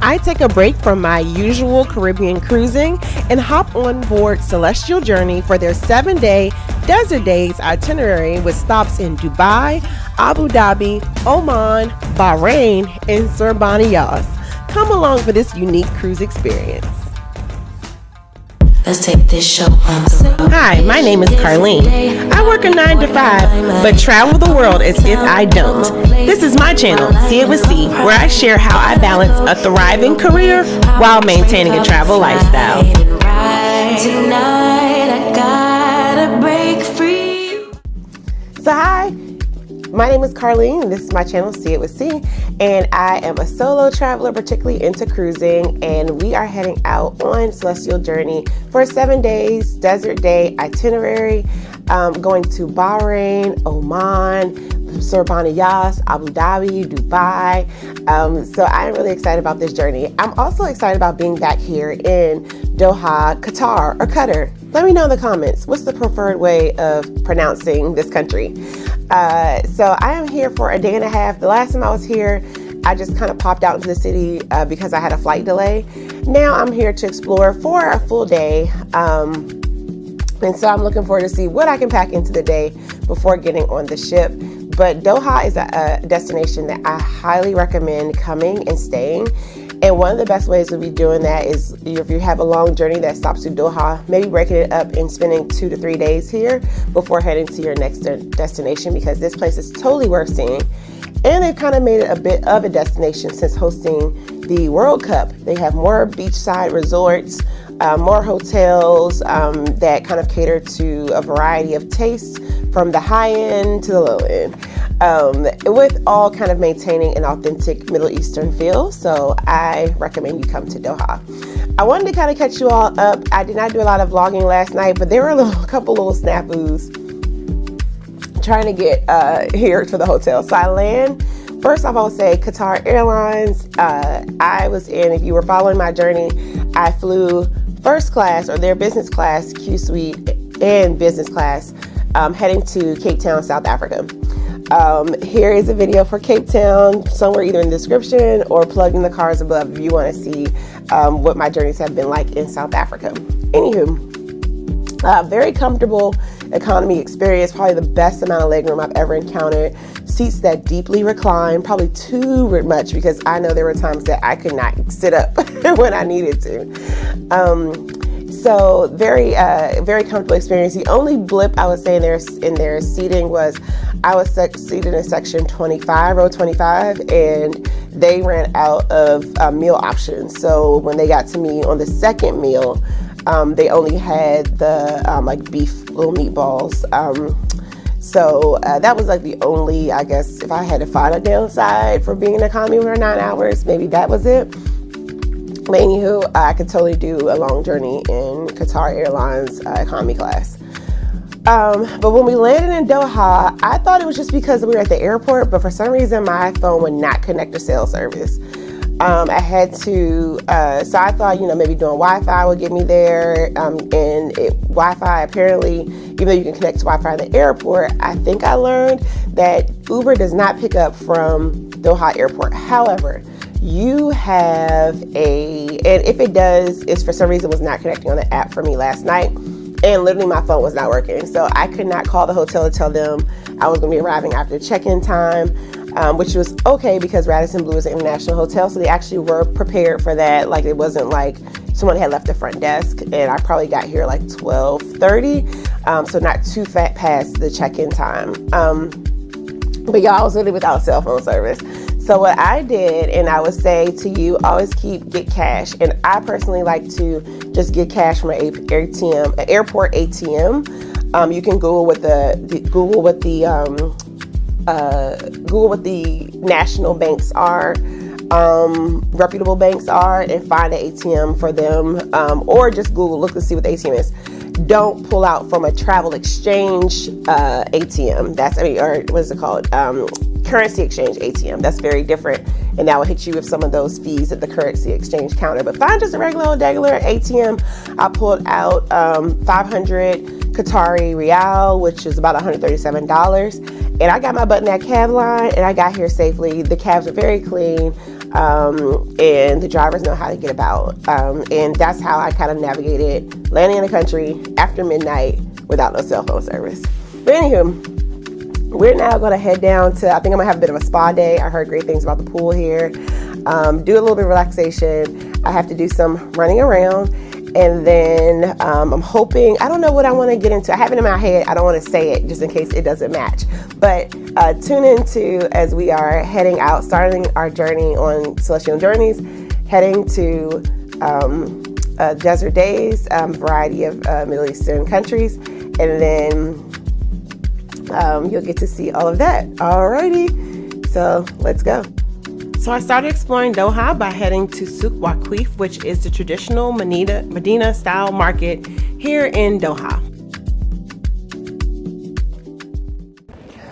I take a break from my usual Caribbean cruising and hop on board Celestyal Journey for their 7-day Desert Days itinerary with stops in Dubai, Abu Dhabi, Oman, Bahrain, and Sir Bani Yas. Come along for this unique cruise experience. Let's take this show on the road. Hi, my name is Carlene. I work a 9 to 5, but travel the world as if I don't. This is my channel, See It With C, where I share how I balance a thriving career while maintaining a travel lifestyle. Tonight I gotta break free. So hi, my name is Carlene. This is my channel, See It With C, and I am a solo traveler, particularly into cruising, and we are heading out on Celestyal Journey for a 7 days desert day itinerary, going to Bahrain, Oman, Sir Bani Yas, Abu Dhabi, Dubai. So I'm really excited about this journey. I'm also excited about being back here in Doha, Qatar, or Qatar. Let me know in the comments, what's the preferred way of pronouncing this country? So I am here for a day and a half. The last time I was here, I just kind of popped out into the city because I had a flight delay. Now I'm here to explore for a full day. And so I'm looking forward to see what I can pack into the day before getting on the ship. But Doha is a destination that I highly recommend coming and staying. And one of the best ways to be doing that is if you have a long journey that stops to Doha, maybe breaking it up and spending 2 to 3 days here before heading to your next destination, because this place is totally worth seeing. And they've kind of made it a bit of a destination since hosting the World Cup. They have more beachside resorts, more hotels that kind of cater to a variety of tastes, from the high end to the low end, with all kind of maintaining an authentic Middle Eastern feel. So I recommend you come to Doha. I wanted to kind of catch you all up. I did not do a lot of vlogging last night, but there were a couple little snafus trying to get here to the hotel. So I land. First off, I will say Qatar Airlines. I was in, if you were following my journey, I flew first class, or their business class, Q Suite and business class, heading to Cape Town, South Africa. Here is a video for Cape Town, somewhere either in the description or plugged in the cards above if you want to see what my journeys have been like in South Africa. Anywho, very comfortable economy experience, probably the best amount of legroom I've ever encountered. Seats that deeply recline, probably too much, because I know there were times that I could not sit up when I needed to. So very comfortable experience. The only blip I would say in their seating was I was seated in section 25, row 25, and they ran out of meal options. So when they got to me on the second meal, they only had the like beef little meatballs. So that was like the only, I guess, if I had to find a downside for being in economy for 9 hours, maybe that was it. But anywho, I could totally do a long journey in Qatar Airlines economy class. But when we landed in Doha, I thought it was just because we were at the airport, but for some reason my phone would not connect to cell service. I had to, so I thought, maybe doing Wi-Fi would get me there. And Wi-Fi apparently, even though you can connect to Wi-Fi in the airport, I think I learned that Uber does not pick up from Doha Airport. However, you have and if it does, it's for some reason was not connecting on the app for me last night. And literally my phone was not working. So I could not call the hotel to tell them I was going to be arriving after check-in time, which was okay because Radisson Blu is an international hotel. So they actually were prepared for that. Like, it wasn't like someone had left the front desk, and I probably got here like 12:30. So not too past the check-in time. But y'all, I was really without cell phone service. So what I did, and I would say to you, always get cash. And I personally like to just get cash from an airport ATM. You can Google what the national banks are, reputable banks are, and find an ATM for them. Or just look to see what the ATM is. Don't pull out from a travel exchange ATM. Or what is it called? Currency exchange ATM. That's very different, and that will hit you with some of those fees at the currency exchange counter. But find just a regular ATM. I pulled out 500 Qatari Rial, which is about $137, and I got my butt in that cab line, and I got here safely. The cabs are very clean. and the drivers know how to get about. And that's how I kind of navigated landing in the country after midnight without no cell phone service. But anywho, we're now going to head down to, I think I'm going to have a bit of a spa day. I heard great things about the pool here. Do a little bit of relaxation. I have to do some running around. And then I'm hoping, I don't know what I want to get into. I have it in my head. I don't want to say it just in case it doesn't match. But tune into as we are heading out, starting our journey on Celestyal Journeys, heading to desert days, variety of Middle Eastern countries. And then you'll get to see all of that. Alrighty, so let's go. So I started exploring Doha by heading to Souk Waqif, which is the traditional Medina style market here in Doha.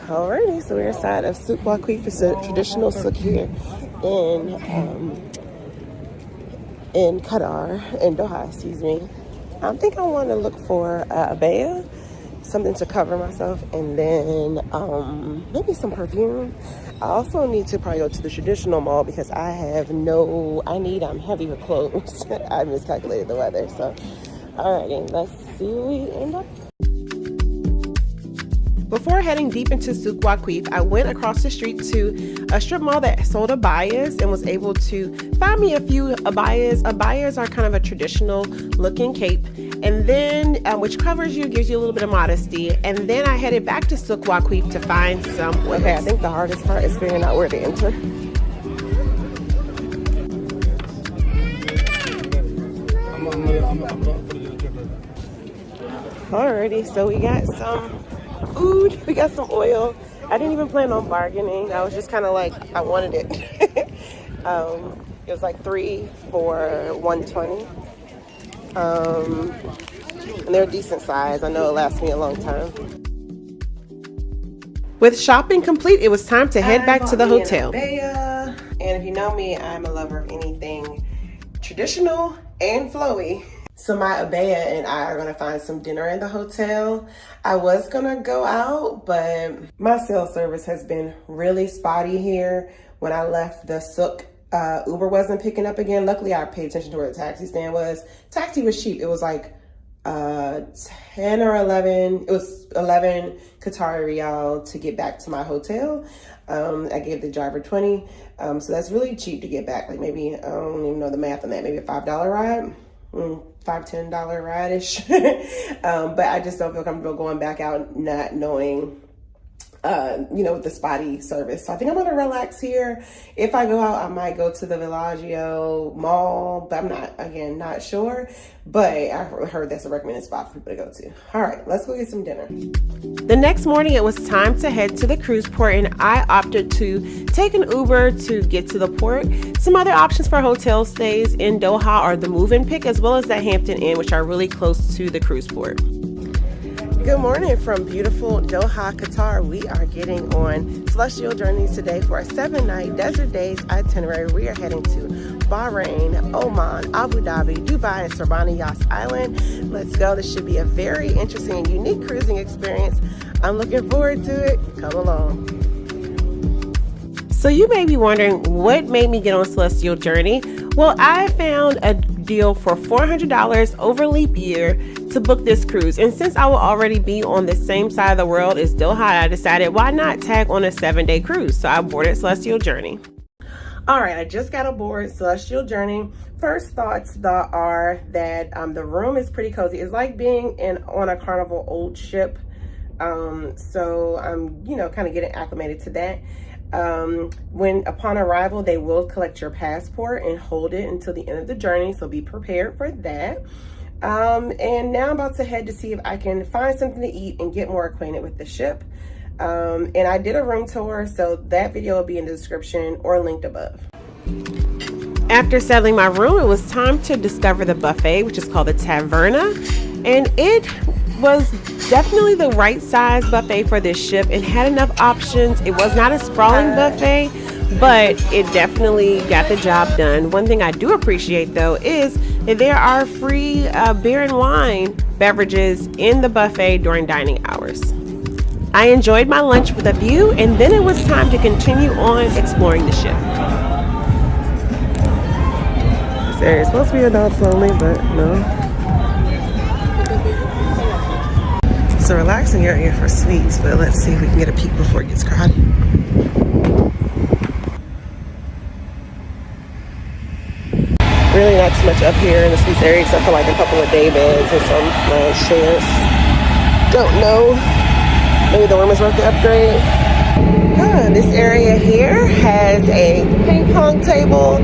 Alrighty, so we're inside of Souk Waqif. It's a traditional souk here in Qatar, in Doha, excuse me. I think I want to look for a abaya, something to cover myself, and then maybe some perfume. I also need to probably go to the traditional mall because I need heavier clothes. I miscalculated the weather. So, alrighty, let's see where we end up. Before heading deep into Souk Waqif, I went across the street to a strip mall that sold abayas and was able to find me a few abayas. Abayas are kind of a traditional looking cape, and then which covers you, gives you a little bit of modesty. And then I headed back to Souk Waqif to find some oils. Okay, I think the hardest part is figuring out where to enter. Alrighty, so we got some food, we got some oil. I didn't even plan on bargaining. I was just kind of like, I wanted it. It was like 3 for $120. And they're a decent size. I know it lasts me a long time. With shopping complete, it was time to head back to the hotel. And if you know me, I'm a lover of anything traditional and flowy. So my abaya and I are gonna find some dinner in the hotel. I was gonna go out, but my cell service has been really spotty here. When I left the souk, Uber wasn't picking up again. Luckily, I paid attention to where the taxi stand was. Taxi was cheap. It was like 10 or 11. It was 11 Qatari riyal to get back to my hotel. I gave the driver 20. So that's really cheap to get back. Like maybe, I don't even know the math on that, maybe a $5 ride. $5-10 ride-ish. But I just don't feel comfortable going back out not knowing with the spotty service. So I think I'm gonna relax here. If I go out, I might go to the Villaggio Mall, but I'm not sure. But I heard that's a recommended spot for people to go to. All right, let's go get some dinner. The next morning, it was time to head to the cruise port, and I opted to take an Uber to get to the port. Some other options for hotel stays in Doha are the Move-In Pick, as well as the Hampton Inn, which are really close to the cruise port. Good morning from beautiful Doha, Qatar. We are getting on Celestyal Journeys today for a 7-night desert days itinerary. We are heading to Bahrain, Oman, Abu Dhabi, Dubai, and Sir Bani Yas Island. Let's go. This should be a very interesting and unique cruising experience. I'm looking forward to it. Come along. So you may be wondering what made me get on Celestyal Journey. Well, I found a deal for $400 over leap year to book this cruise, and since I will already be on the same side of the world as Doha, I decided why not tag on a 7-day cruise. So I boarded Celestyal Journey. All right, I just got aboard Celestyal Journey. First thoughts are that the room is pretty cozy. It's like being on a Carnival old ship. So I'm kind of getting acclimated to that. When upon arrival, they will collect your passport and hold it until the end of the journey, so be prepared for that. And now I'm about to head to see if I can find something to eat and get more acquainted with the ship. And I did a room tour, so that video will be in the description or linked above. After settling my room, it was time to discover the buffet, which is called the Taverna, and it was definitely the right size buffet for this ship. It had enough options. It was not a sprawling buffet, but it definitely got the job done. One thing I do appreciate though is that there are free beer and wine beverages in the buffet during dining hours. I enjoyed my lunch with a view, and then it was time to continue on exploring the ship. area. It's supposed to be adults only, but no. It's a relaxing area for suites, but let's see if we can get a peek before it gets crowded. Really not too much up here in the suites area except for like a couple of day beds and some chairs. Don't know. Maybe the room is worth the upgrade. This area here has a ping pong table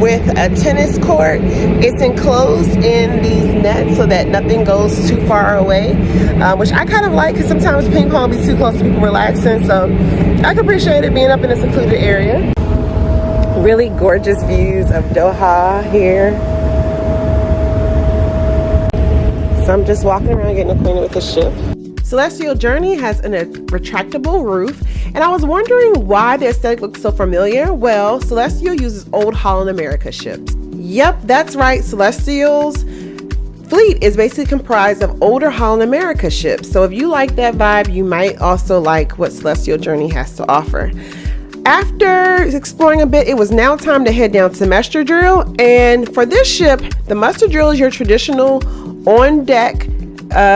with a tennis court. It's enclosed in these nets so that nothing goes too far away, which I kind of like because sometimes ping pong be too close to people relaxing. So I can appreciate it being up in a secluded area. Really gorgeous views of Doha here. So I'm just walking around getting acquainted with the ship. Celestyal Journey has a retractable roof, and I was wondering why the aesthetic looks so familiar. Well, Celestyal uses old Holland America ships. Yep, that's right. Celestial's fleet is basically comprised of older Holland America ships. So if you like that vibe, you might also like what Celestyal Journey has to offer. After exploring a bit, it was now time to head down to muster drill. And for this ship, the muster drill is your traditional on-deck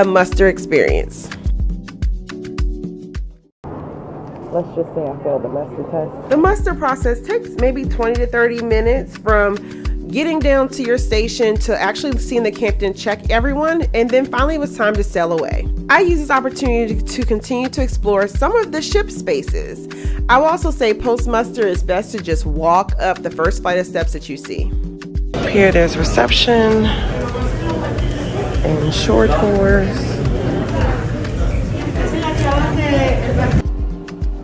muster experience. Let's just say I failed the muster test. The muster process takes maybe 20 to 30 minutes from getting down to your station to actually seeing the captain check everyone, and then finally it was time to sail away. I use this opportunity to continue to explore some of the ship spaces. I will also say post-muster it's best to just walk up the first flight of steps that you see. Here there's reception and shore tours.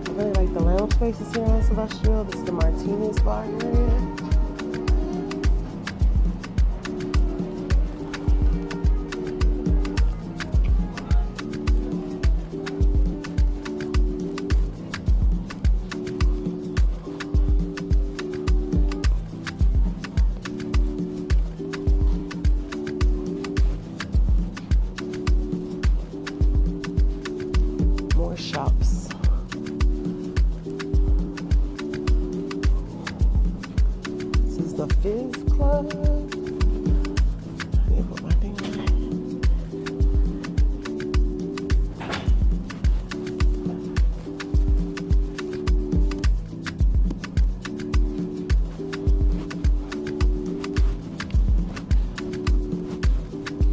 I really like the lounge spaces here on Celestyal. This is the Martinez bar area. Shops. This is the Fizz Club. I need to put my thing on.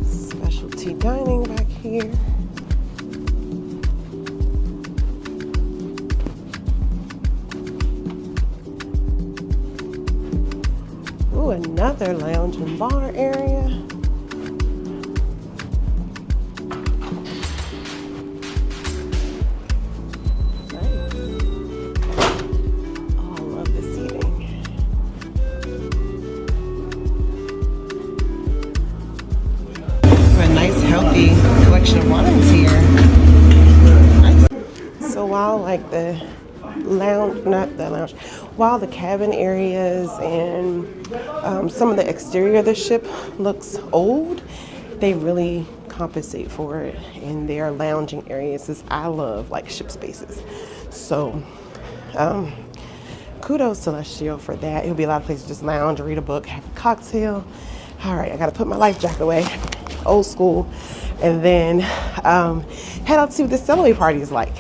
Specialty dining back here. Another lounge and bar area. Nice. Oh, I love the seating. A nice, healthy collection of wines here. Nice. So while like the lounge, not the lounge, while the cabin areas and some of the exterior of the ship looks old, they really compensate for it in their lounging areas, as I love like ship spaces. So kudos to Celestyal for that. It'll be a lot of places to just lounge or read a book, have a cocktail. All right, I gotta put my life jacket away, old school, and then head out to see what the celebrity party is like.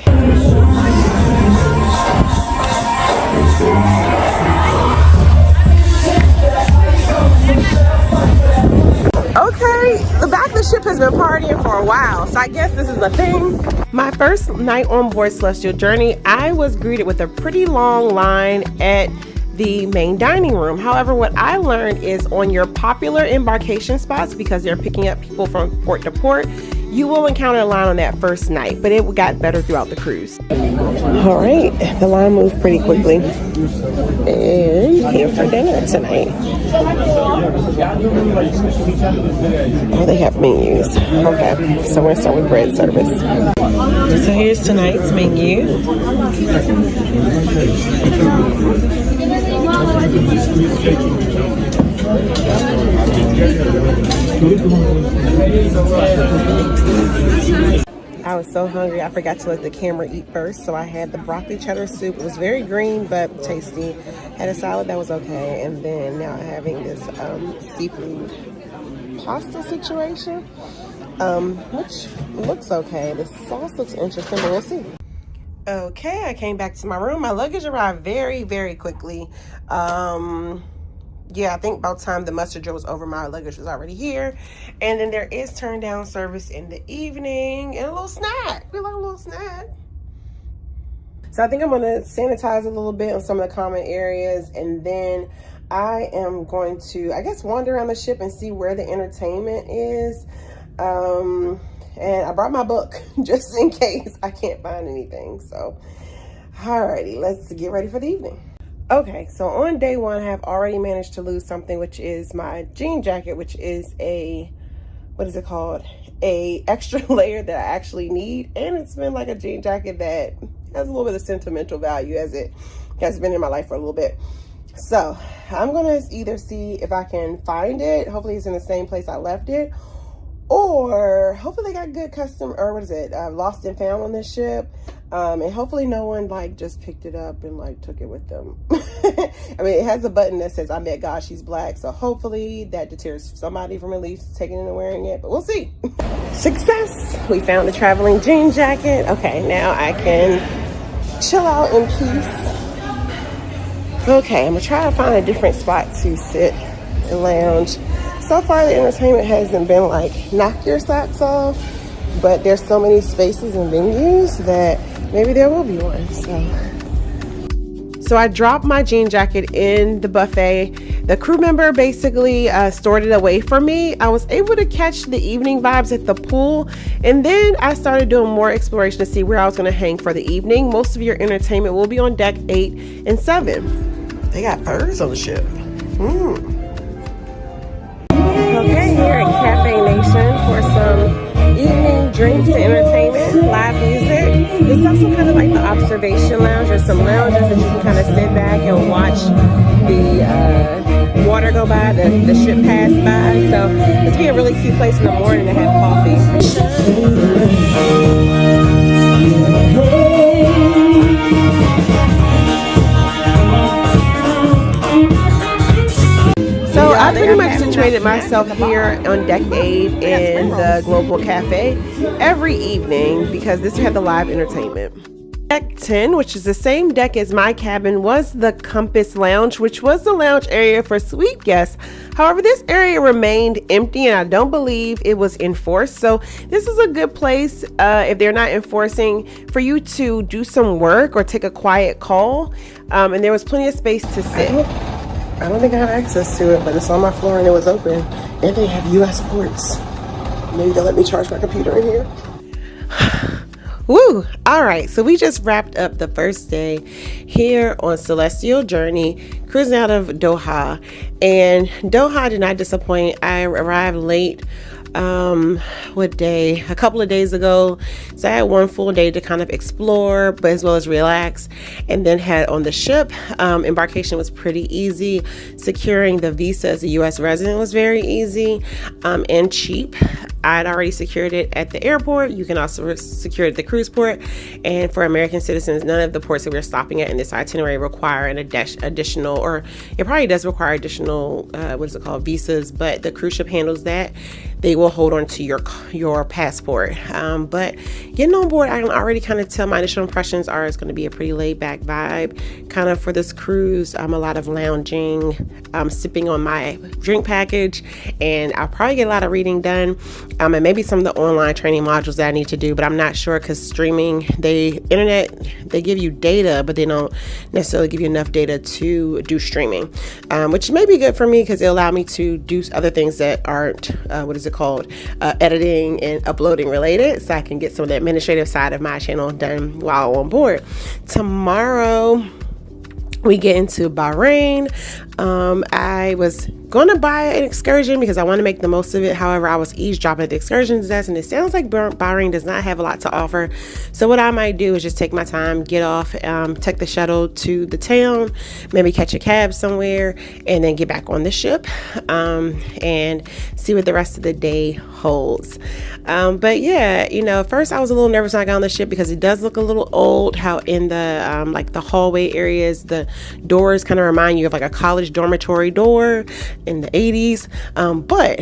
Okay, the back of the ship has been partying for a while, so I guess this is a thing. My first night on board Celestyal Journey, I was greeted with a pretty long line at the main dining room. However, what I learned is on your popular embarkation spots, because they're picking up people from port to port, you will encounter a line on that first night, but it got better throughout the cruise. All right, the line moved pretty quickly. And here for dinner tonight. Oh, they have menus. Okay, so we're gonna start with bread service. So here's tonight's menu. I was so hungry, I forgot to let the camera eat first. So I had the broccoli cheddar soup. It was very green, but tasty. Had a salad that was okay. And then now I'm having this seafood pasta situation, which looks okay. The sauce looks interesting, but we'll see. Okay, I came back to my room. My luggage arrived very, very quickly. Yeah, I think about the time the mustard drill was over, my luggage was already here. And then there is turn down service in the evening and a little snack. We like a little snack. So I think I'm gonna sanitize a little bit on some of the common areas, and then I am going to, I guess, wander around the ship and see where the entertainment is. And I brought my book just in case I can't find anything. So, alrighty, let's get ready for the evening. Okay, so on day one, I have already managed to lose something, which is my jean jacket, which is a, what is it called? A extra layer that I actually need. And it's been like a jean jacket that has a little bit of sentimental value, as it has been in my life for a little bit. So I'm gonna either see if I can find it. Hopefully it's in the same place I left it. Or hopefully they got good custom, or what is it, lost and found on this ship. And hopefully no one like just picked it up and like took it with them. I mean, it has a button that says, "I met God, she's black." So hopefully that deters somebody from at least taking it and wearing it, but we'll see. Success! We found the traveling jean jacket. Okay, now I can chill out in peace. Okay, I'm gonna try to find a different spot to sit and lounge. So far, the entertainment hasn't been like knock your socks off, but there's so many spaces and venues that maybe there will be one. So I dropped my jean jacket in the buffet. The crew member basically stored it away for me. I was able to catch the evening vibes at the pool, and then I started doing more exploration to see where I was going to hang for the evening. Most of your entertainment will be on deck 8 and 7. They got birds on the ship. Okay, here at Cafe Nation for some evening drinks and entertainment, live music. It's also kind of like the observation lounge, or some lounges that you can kind of sit back and watch the water go by, the ship pass by. So it's be a really cute place in the morning to have coffee. So I pretty much situated myself here on deck 8 in the Global Cafe every evening because this had the live entertainment. Deck 10, which is the same deck as my cabin, was the Compass Lounge, which was the lounge area for suite guests. However, this area remained empty, and I don't believe it was enforced. So this is a good place, if they're not enforcing, for you to do some work or take a quiet call. And there was plenty of space to sit. I don't think I have access to it, but it's on my floor and it was open. And they have US ports. Maybe they'll let me charge my computer in here. Woo! All right, so we just wrapped up the first day here on Celestyal Journey, cruising out of Doha. And Doha did not disappoint. I arrived late. What day? A couple of days ago. So I had one full day to kind of explore, but as well as relax, and then had on the ship. Embarkation was pretty easy. Securing the visa as a U.S. resident was very easy and cheap. I'd already secured it at the airport. You can also secure it at the cruise port. And for American citizens, none of the ports that we're stopping at in this itinerary require an additional, or it probably does require additional, visas, but the cruise ship handles that. They will hold on to your passport. But getting on board, I can already kind of tell my initial impressions are it's going to be a pretty laid back vibe kind of for this cruise. A lot of lounging, sipping on my drink package, and I'll probably get a lot of reading done. And maybe some of the online training modules that I need to do, but I'm not sure because streaming, they give you data, but they don't necessarily give you enough data to do streaming, which may be good for me because it'll allow me to do other things that aren't, editing and uploading related, so I can get some of the administrative side of my channel done while on board. Tomorrow, we get into Bahrain. I was going to buy an excursion because I want to make the most of it. However, I was eavesdropping at the excursions desk, and it sounds like Bahrain does not have a lot to offer. So what I might do is just take my time, get off, take the shuttle to the town, maybe catch a cab somewhere, and then get back on the ship, and see what the rest of the day holds. But yeah, you know, first I was a little nervous when I got on the ship because it does look a little old. How in the like the hallway areas, the doors kind of remind you of like a college dormitory door in the 80s, but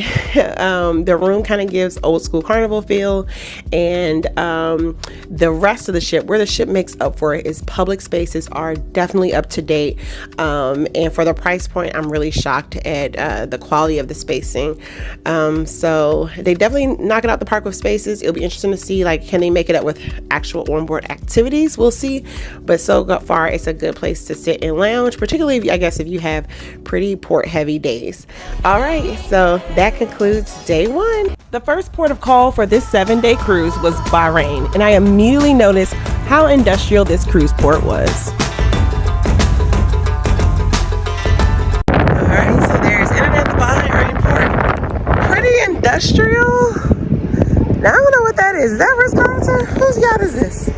the room kind of gives old school carnival feel, and the rest of the ship, where the ship makes up for it, is public spaces are definitely up to date, and for the price point, I'm really shocked at the quality of the spacing. So they definitely knock it out the park with spaces. It'll be interesting to see, like, can they make it up with actual onboard activities? We'll see, but so far it's a good place to sit and lounge, particularly if, I guess, if you have pretty port heavy days. All right, so that concludes day one. The first port of call for this 7-day cruise was Bahrain, and I immediately noticed how industrial this cruise port was. All right, so there's internet at the Bahrain port. Pretty industrial. Now I don't know what that is. Is that Ritz-Carlton? Whose yacht is this?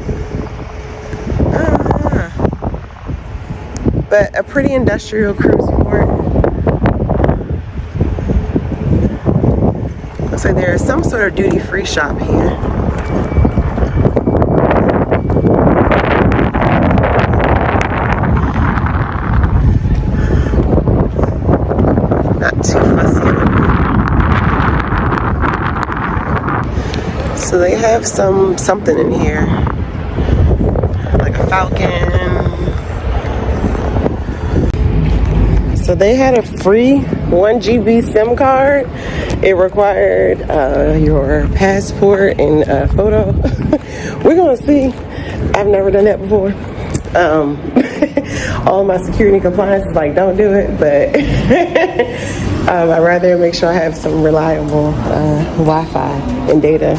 But a pretty industrial cruise port. Looks like there is some sort of duty-free shop here. Not too fussy. So they have something in here, like a Falcon. So they had a free 1 GB SIM card. It required your passport and a photo. We're gonna see. I've never done that before. All my security compliance is like, don't do it, but I'd rather make sure I have some reliable Wi-Fi and data.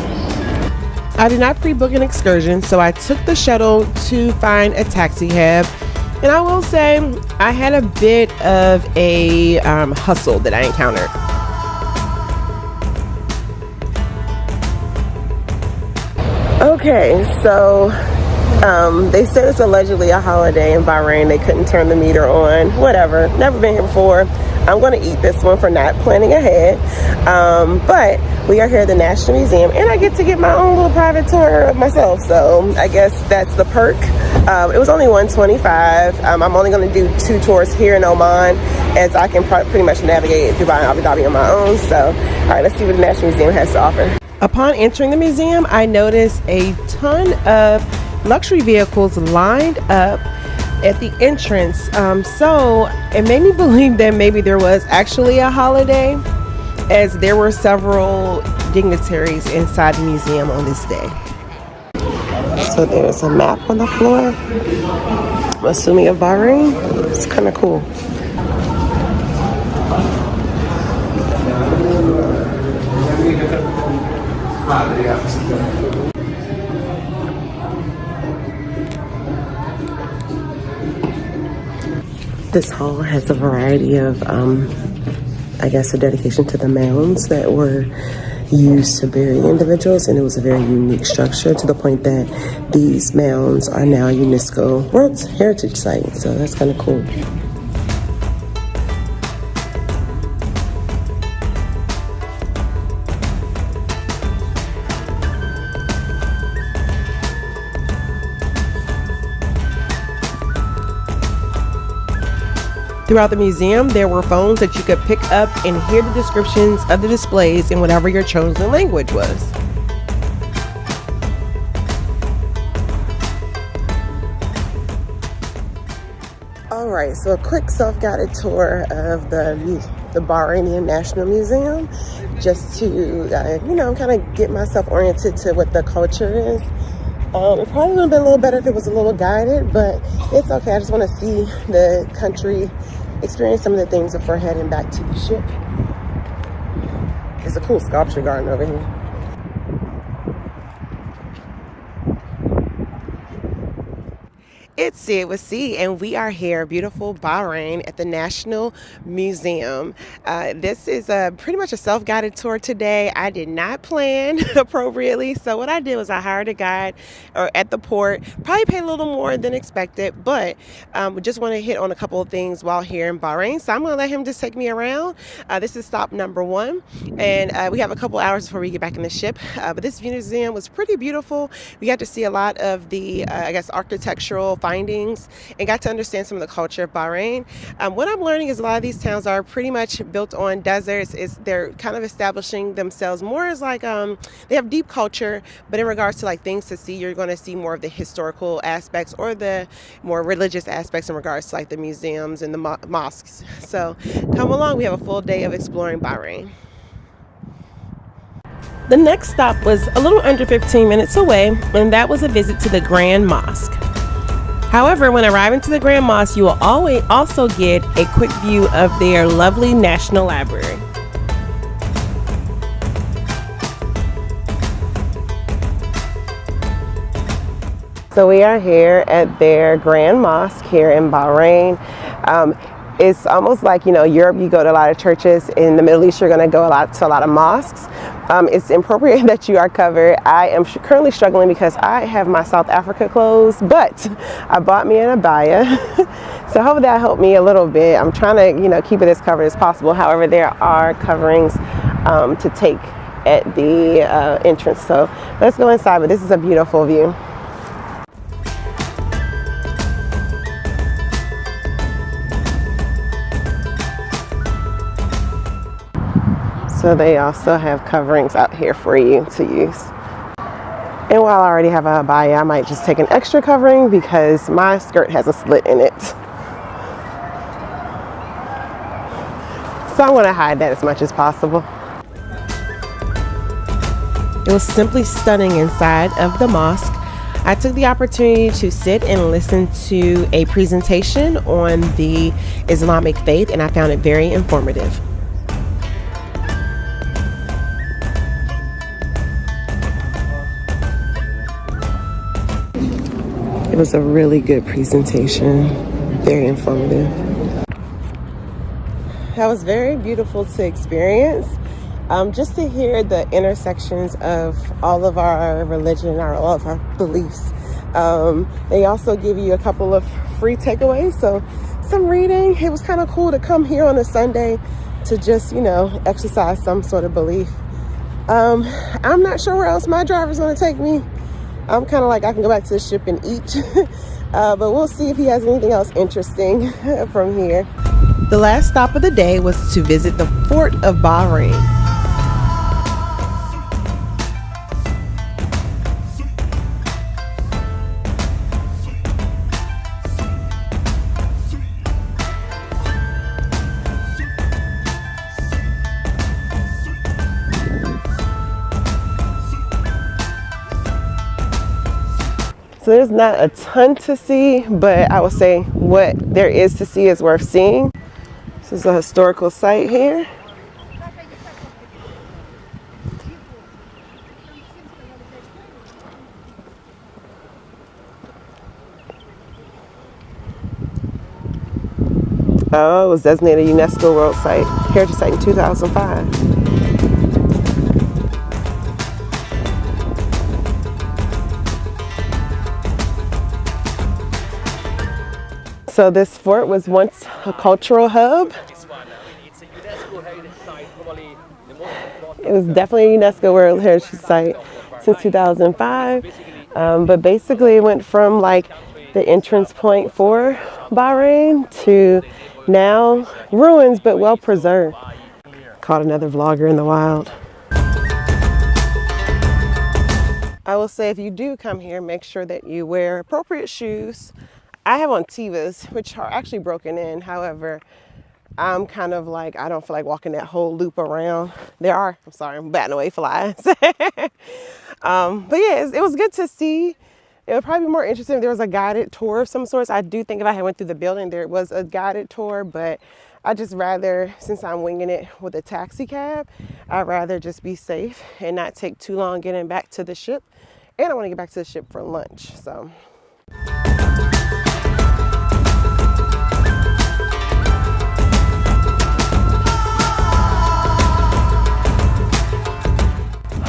I did not pre-book an excursion, so I took the shuttle to find a taxi cab. And I will say, I had a bit of a hustle that I encountered. Okay, so they said it's allegedly a holiday in Bahrain. They couldn't turn the meter on. Whatever. Never been here before. I'm going to eat this one for not planning ahead. But we are here at the National Museum, and I get to get my own little private tour of myself. So I guess that's the perk. It was only $125. I'm only going to do 2 tours here in Oman, as I can pretty much navigate Dubai and Abu Dhabi on my own. So, all right, let's see what the National Museum has to offer. Upon entering the museum, I noticed a ton of luxury vehicles lined up at the entrance. So it made me believe that maybe there was actually a holiday, as there were several dignitaries inside the museum on this day. So there's a map on the floor, I'm assuming of Bahrain. It's kind of cool. This hall has a variety of, I guess, a dedication to the mounds that were used to bury individuals, and it was a very unique structure to the point that these mounds are now a UNESCO World Heritage Site. So that's kind of cool. Throughout the museum, there were phones that you could pick up and hear the descriptions of the displays in whatever your chosen language was. All right, so a quick self-guided tour of the Bahraini National Museum, just to, kind of get myself oriented to what the culture is. It probably would have been a little better if it was a little guided, but it's okay. I just want to see the country, experience some of the things before heading back to the ship. There's a cool sculpture garden over here. It's See It With C, and we are here, beautiful Bahrain, at the National Museum. This is pretty much a self-guided tour today. I did not plan appropriately, so what I did was I hired a guide at the port. Probably paid a little more than expected, but we just want to hit on a couple of things while here in Bahrain. So I'm going to let him just take me around. This is stop number 1, and we have a couple hours before we get back in the ship. But this museum was pretty beautiful. We got to see a lot of the, I guess, architectural findings and got to understand some of the culture of Bahrain. What I'm learning is a lot of these towns are pretty much built on deserts. They're kind of establishing themselves more as like, they have deep culture, but in regards to like things to see, you're going to see more of the historical aspects or the more religious aspects in regards to like the museums and the mosques. So come along, we have a full day of exploring Bahrain. The next stop was a little under 15 minutes away, and that was a visit to the Grand Mosque. However, when arriving to the Grand Mosque, you will always also get a quick view of their lovely National Library. So we are here at their Grand Mosque here in Bahrain. It's almost like, Europe, you go to a lot of churches. In the Middle East, you're going to go to a lot of mosques. It's appropriate that you are covered. I am currently struggling because I have my South Africa clothes, but I bought me an abaya. So hopefully that helped me a little bit. I'm trying to, keep it as covered as possible. However, there are coverings to take at the entrance. So let's go inside, but this is a beautiful view. So they also have coverings out here for you to use. And while I already have a abaya, I might just take an extra covering because my skirt has a slit in it. So I'm going to hide that as much as possible. It was simply stunning inside of the mosque. I took the opportunity to sit and listen to a presentation on the Islamic faith, and I found it very informative. It was a really good presentation, very informative. That was very beautiful to experience. Just to hear the intersections of all of our religion, all of our beliefs. They also give you a couple of free takeaways, so some reading. It was kind of cool to come here on a Sunday to just, exercise some sort of belief. I'm not sure where else my driver's going to take me. I'm kind of like, I can go back to the ship and eat, but we'll see if he has anything else interesting from here. The last stop of the day was to visit the Fort of Bahrain. So there's not a ton to see, but I would say what there is to see is worth seeing. This is a historical site here. Oh, it was designated UNESCO World Site, Heritage Site in 2005. So this fort was once a cultural hub. It was definitely a UNESCO World Heritage Site since 2005. But basically it went from like the entrance point for Bahrain to now ruins, but well preserved. Caught another vlogger in the wild. I will say if you do come here, make sure that you wear appropriate shoes. I have on Tevas, which are actually broken in. However, I'm kind of like, I don't feel like walking that whole loop around. I'm batting away flies. But yeah, it was good to see. It would probably be more interesting if there was a guided tour of some sorts. I do think if I had went through the building, there was a guided tour, but I just rather, since I'm winging it with a taxi cab, I'd rather just be safe and not take too long getting back to the ship. And I want to get back to the ship for lunch, so.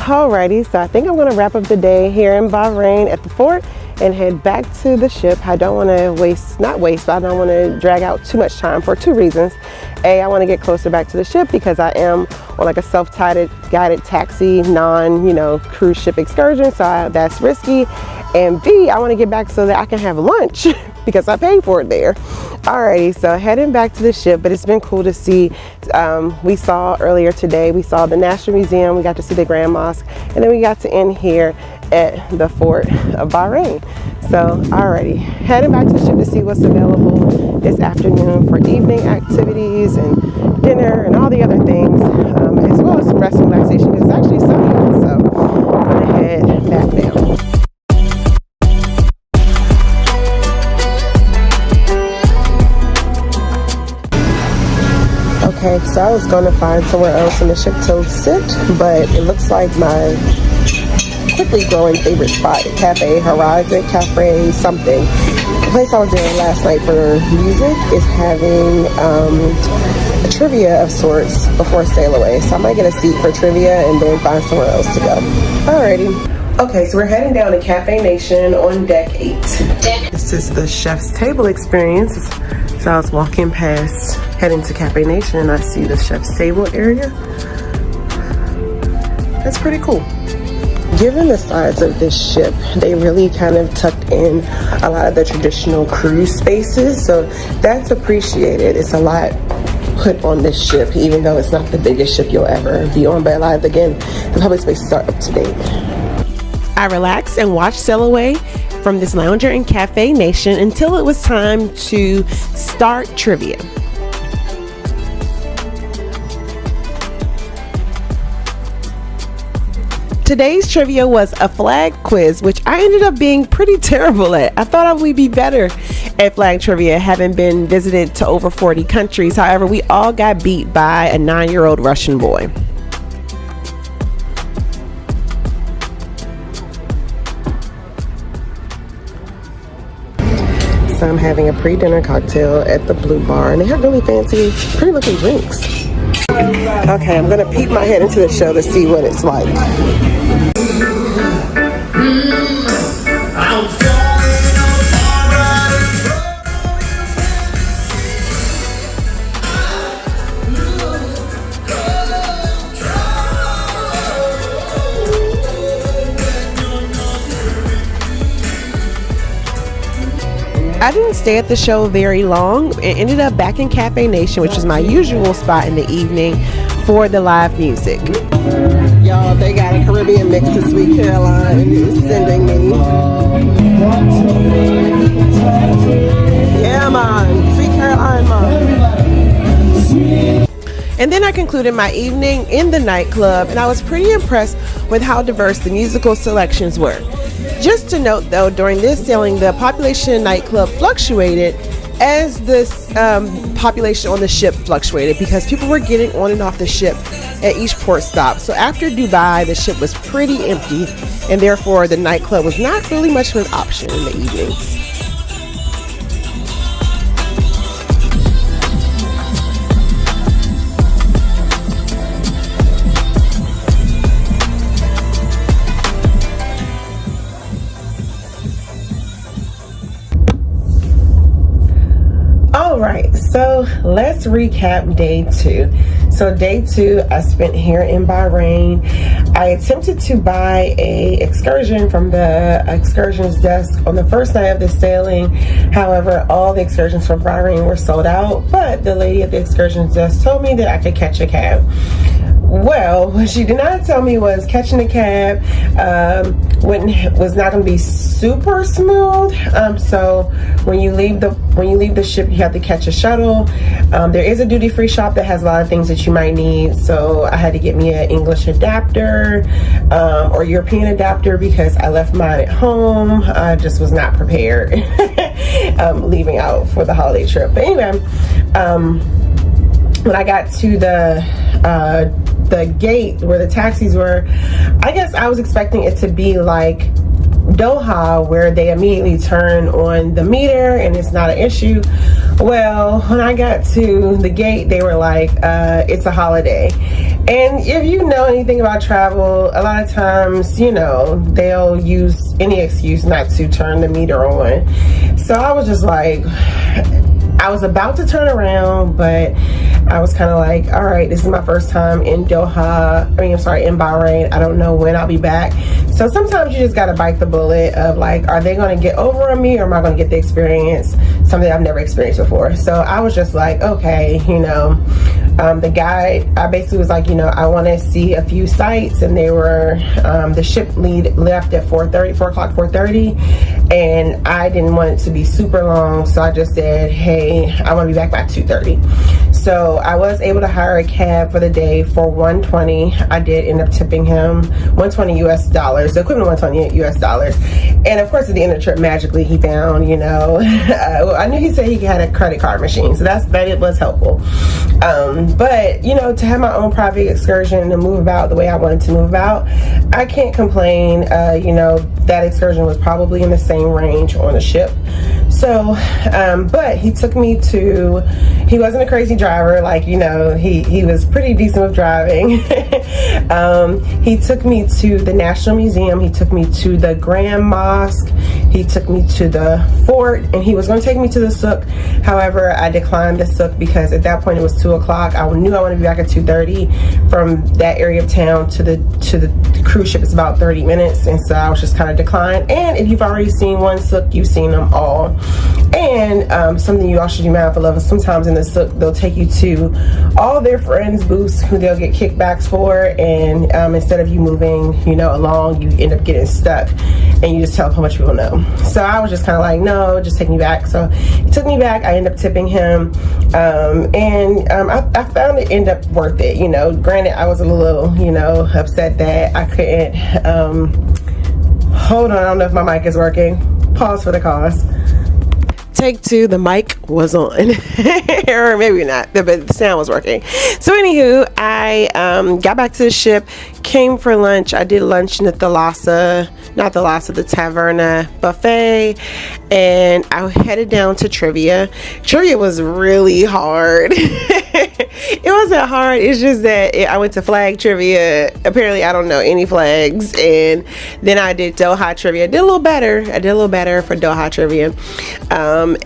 Alrighty, so I think I'm gonna wrap up the day here in Bahrain at the fort and head back to the ship. I don't want to but I don't want to drag out too much time for two reasons. A, I want to get closer back to the ship because I am on like a self-guided taxi, cruise ship excursion, so that's risky. And B, I want to get back so that I can have lunch because I paid for it there. Alrighty, so heading back to the ship, but it's been cool to see. We saw earlier today, we saw the National Museum, we got to see the Grand Mosque, and then we got to end here at the Fort of Bahrain. So alrighty, heading back to the ship to see what's available this afternoon for evening activities and dinner and all the other things, as well as some rest and relaxation because it's actually sunny out. So I'm gonna head back now. Okay, so I was going to find somewhere else in the ship to sit, but it looks like my quickly growing favorite spot, Cafe Horizon, Cafe something. The place I was in last night for music is having a trivia of sorts before sail away. So I might get a seat for trivia and then find somewhere else to go. Alrighty. Okay, so we're heading down to Cafe Nation on deck 8. This is the chef's table experience. So I was walking past, heading to Cafe Nation, and I see the chef's table area. That's pretty cool. Given the size of this ship, they really kind of tucked in a lot of the traditional cruise spaces, so that's appreciated. It's a lot put on this ship, even though it's not the biggest ship you'll ever be on, but a lot of, again, the public spaces are up to date. I relaxed and watched sail away from this lounger in Cafe Nation until it was time to start trivia. Today's trivia was a flag quiz, which I ended up being pretty terrible at. I thought I would be better at flag trivia, having been visited to over 40 countries. However, we all got beat by a 9-year-old Russian boy. So I'm having a pre-dinner cocktail at the Blue Bar, and they have really fancy, pretty looking drinks. Okay, I'm gonna peek my head into the show to see what it's like. I didn't stay at the show very long and ended up back in Cafe Nation, which is my usual spot in the evening for the live music. Y'all, they got a Caribbean mix this week. Caroline is sending me. Yeah, man. Sweet Caroline, man. And then I concluded my evening in the nightclub, and I was pretty impressed with how diverse the musical selections were. Just to note though, during this sailing, the population in nightclub fluctuated as this population on the ship fluctuated because people were getting on and off the ship at each port stop. So after Dubai, the ship was pretty empty, and therefore the nightclub was not really much of an option in the evenings. Alright, so let's recap day 2. So day 2 I spent here in Bahrain. I attempted to buy a excursion from the excursions desk on the first night of the sailing. However, all the excursions from Bahrain were sold out, but the lady at the excursions desk told me that I could catch a cab. Well, what she did not tell me was catching a cab was not going to be super smooth. So when you leave the ship, you have to catch a shuttle. There is a duty-free shop that has a lot of things that you might need. So I had to get me an English adapter or European adapter because I left mine at home. I just was not prepared leaving out for the holiday trip. But anyway, when I got to the gate where the taxis were, I guess I was expecting it to be like Doha, where they immediately turn on the meter and it's not an issue. Well, when I got to the gate, they were like, it's a holiday. And if you know anything about travel, a lot of times, you know, they'll use any excuse not to turn the meter on. So I was just like, I was about to turn around, but I was kind of like, all right, this is my first time in Doha. I'm sorry, in Bahrain. I don't know when I'll be back. So sometimes you just got to bite the bullet of like, are they going to get over on me, or am I going to get the experience, something I've never experienced before? So I was just like, okay, you know, the guy, I basically was like, you know, I want to see a few sites, and they were, the ship lead left at 4:30, and I didn't want it to be super long, so I just said, hey, I want to be back by 2:30. So I was able to hire a cab for the day for $120. I did end up tipping him $120 US dollars, the equivalent of $120 US dollars. And of course, at the end of the trip, magically he found, you know, I knew he said he had a credit card machine, so that it was helpful. But you know, to have my own private excursion and move about the way I wanted to move about, I can't complain. You know, that excursion was probably in the same range on the ship. So, but he took me to, he wasn't a crazy driver, like, you know, he was pretty decent with driving. He took me to the National Museum, he took me to the Grand Mosque, he took me to the fort, and he was going to take me to the souk. However, I declined the souk because at that point it was 2 o'clock. I knew I wanted to be back at 2:30. From that area of town to the cruise ship, it's about 30 minutes, and so I was just kind of declined. And if you've already seen one souk, you've seen them all. And something you all should be mindful of is sometimes in the souk they'll take you to all their friends' booths who they'll get kickbacks for, and instead of you moving, you know, along, you end up getting stuck, and you just tell how much people know. So I was just kind of like, no, just take me back. So he took me back. I ended up tipping him, and I found it end up worth it. You know, granted, I was a little, you know, upset that I couldn't. Hold on, I don't know if my mic is working. Pause for the cause. Take two, the mic was on. Or maybe not, but the sound was working. So anywho, I got back to the ship, came for lunch. I did lunch in the Thalassa, not Thalassa, the Taverna buffet, and I headed down to trivia. Trivia was really hard. It wasn't hard, it's just that I went to flag trivia. Apparently I don't know any flags, and then I did Doha trivia. I did a little better for Doha trivia.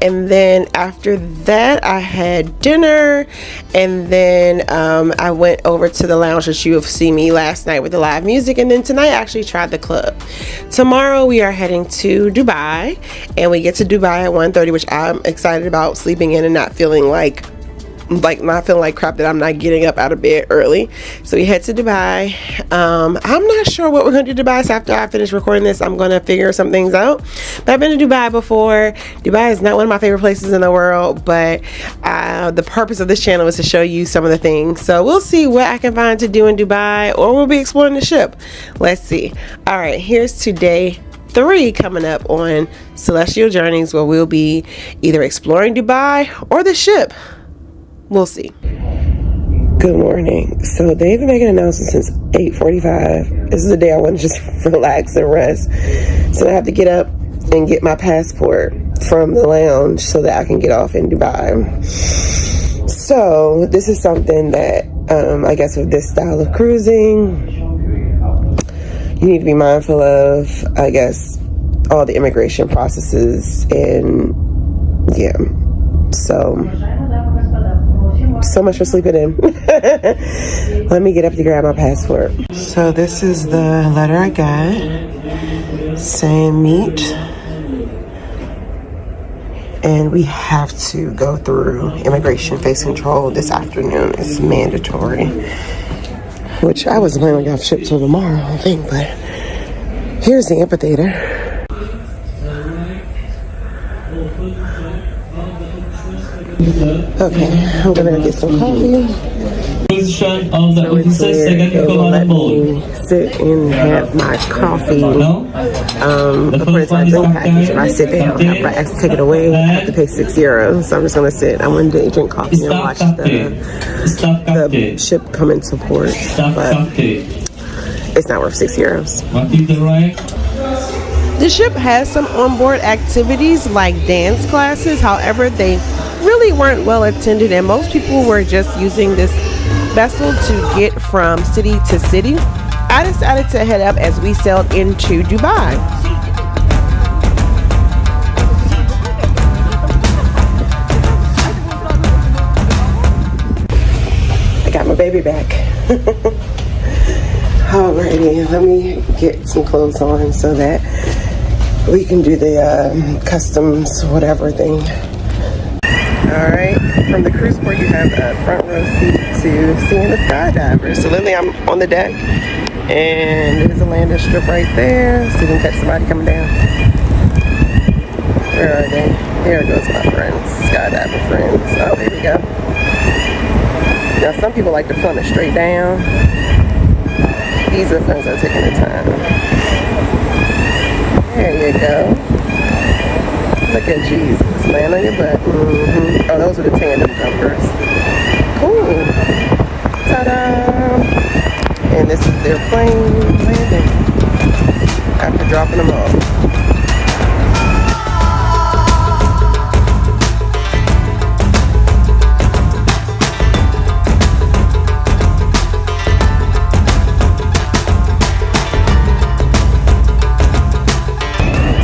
And then after that I had dinner, and then I went over to the lounge that you have seen me last night with the live music, and then tonight I actually tried the club. Tomorrow we are heading to Dubai, and we get to Dubai at 1:30, which I'm excited about, sleeping in and not feeling like crap that I'm not getting up out of bed early. So we head to Dubai. I'm not sure what we're going to do in Dubai, so after I finish recording this, I'm going to figure some things out. But I've been to Dubai before. Dubai is not one of my favorite places in the world, but the purpose of this channel is to show you some of the things. So we'll see what I can find to do in Dubai, or we'll be exploring the ship. Let's see. All right, here's to day 3 coming up on Celestyal Journeys, where we'll be either exploring Dubai or the ship. We'll see. Good morning. So they've been making announcements since 8:45. This is the day I want to just relax and rest. So I have to get up and get my passport from the lounge so that I can get off in Dubai. So this is something that I guess with this style of cruising, you need to be mindful of, I guess, all the immigration processes, and yeah. So much for sleeping in. Let me get up to grab my passport. So this is the letter I got saying meet, and we have to go through immigration face control this afternoon. It's mandatory, which I wasn't planning on getting off ship till tomorrow, I think, but here's the amphitheater. Okay, I'm gonna get some coffee. Position on the officer second command mode. Sit and have my coffee. According to my drink package, if I sit down, if I actually take it away, I have to pay €6. So I'm just gonna sit. I wanted to drink coffee and watch the ship come into port, but it's not worth €6. The ship has some onboard activities like dance classes. However, they really weren't well attended, and most people were just using this vessel to get from city to city, I decided to head up as we sailed into Dubai. I got my baby back. Alrighty, let me get some clothes on so that we can do the customs whatever thing. Alright, from the cruise port you have a front row seat to seeing the skydivers. So literally I'm on the deck and there's a landing strip right there so you can catch somebody coming down. Where are they? There goes my friends, skydiver friends. Oh, there we go. Now some people like to plummet straight down. These are the friends that are taking their time. There you go. Look at Jesus, land on your butt. Oh, those are the tandem jumpers. Cool. Ta-da! And this is their plane landing after dropping them off.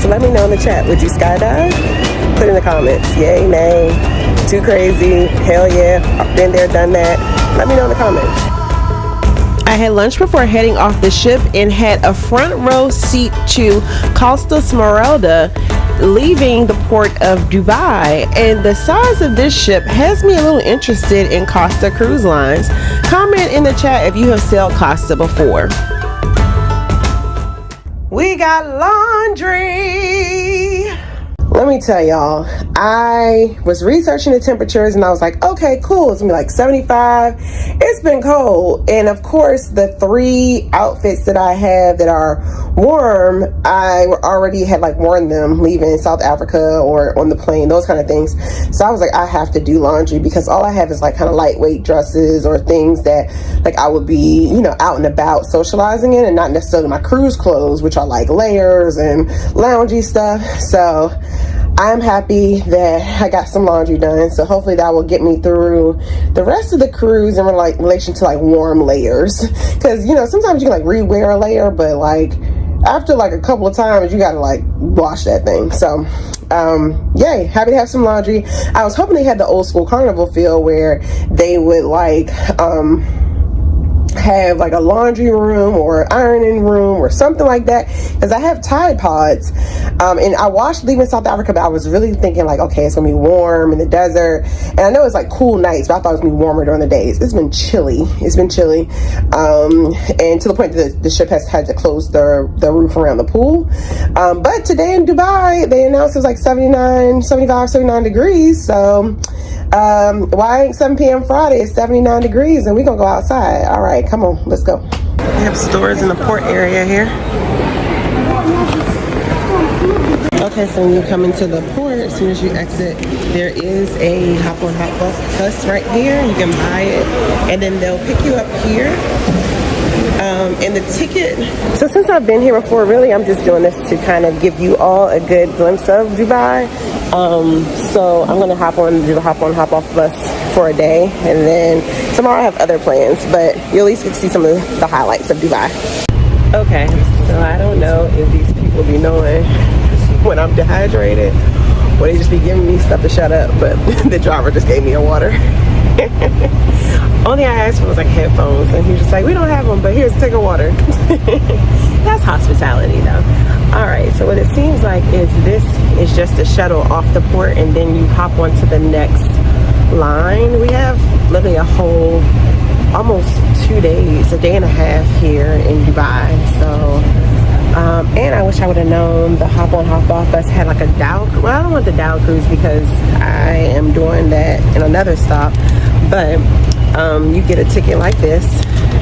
So let me know in the chat, would you skydive? Put in the comments, yay, nay, too crazy, hell yeah, been there, done that. Let me know in the comments. I had lunch before heading off the ship and had a front row seat to Costa Smeralda leaving the port of Dubai. And the size of this ship has me a little interested in Costa Cruise Lines. Comment in the chat if you have sailed Costa before. We got laundry. Let me tell y'all, I was researching the temperatures and I was like, okay, cool. It's gonna be like 75. It's been cold. And of course, the 3 outfits that I have that are warm, I already had like worn them leaving South Africa or on the plane, those kind of things. So I was like, I have to do laundry because all I have is like kind of lightweight dresses or things that like I would be, you know, out and about socializing in, and not necessarily my cruise clothes, which are like layers and loungy stuff. So I'm happy that I got some laundry done. So hopefully that will get me through the rest of the cruise in relation to like warm layers. Because, you know, sometimes you can like rewear a layer, but like after like a couple of times, you gotta like wash that thing. So yay, happy to have some laundry. I was hoping they had the old school carnival feel where they would like have like a laundry room or ironing room or something like that, because I have Tide Pods and I washed leaving South Africa, but I was really thinking like, okay, it's gonna be warm in the desert, and I know it's like cool nights, but I thought it was gonna be warmer during the days. It's been chilly and to the point that the ship has had to close the roof around the pool, but today in Dubai they announced it was like 79 degrees. So why ain't 7 p.m. Friday? It's 79 degrees and we're gonna go outside. All right, come on, let's go. We have stores in the port area here. Okay, so when you come into the port, as soon as you exit, there is a hop on hop off bus right here. You can buy it and then they'll pick you up here. And the ticket, so since I've been here before, really I'm just doing this to kind of give you all a good glimpse of Dubai. So I'm gonna do the hop on hop off bus for a day, and then tomorrow I have other plans, but you at least get to see some of the highlights of Dubai. Okay, so I don't know if these people be knowing when I'm dehydrated or they just be giving me stuff to shut up, but the driver just gave me a water. Only I asked for was like headphones, and he was just like, we don't have them, but here's, take a water. That's hospitality though. All right, so what it seems like is this is just a shuttle off the port, and then you hop onto the next line. We have literally a whole almost 2 days, a day and a half here in Dubai. So and I wish I would have known the hop on hop off bus had like a Dow. Well, I don't want the Dow cruise because I am doing that in another stop, but you get a ticket like this.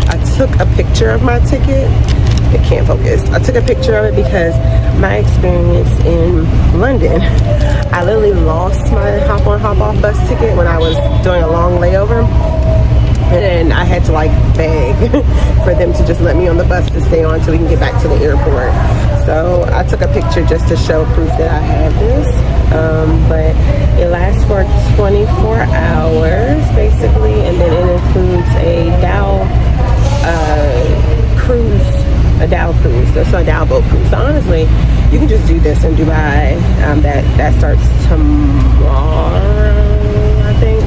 I took a picture of my ticket. It can't focus. I took a picture of it because my experience in London, I literally lost my hop on hop off bus ticket when I was doing a long layover, and I had to like beg for them to just let me on the bus to stay on so we can get back to the airport. So I took a picture just to show proof that I had this. but it lasts for 24 hours basically, and then it includes a Dow cruise, a Dow cruise, so it's a Dow boat cruise. So honestly, you can just do this in Dubai. That starts tomorrow, I think.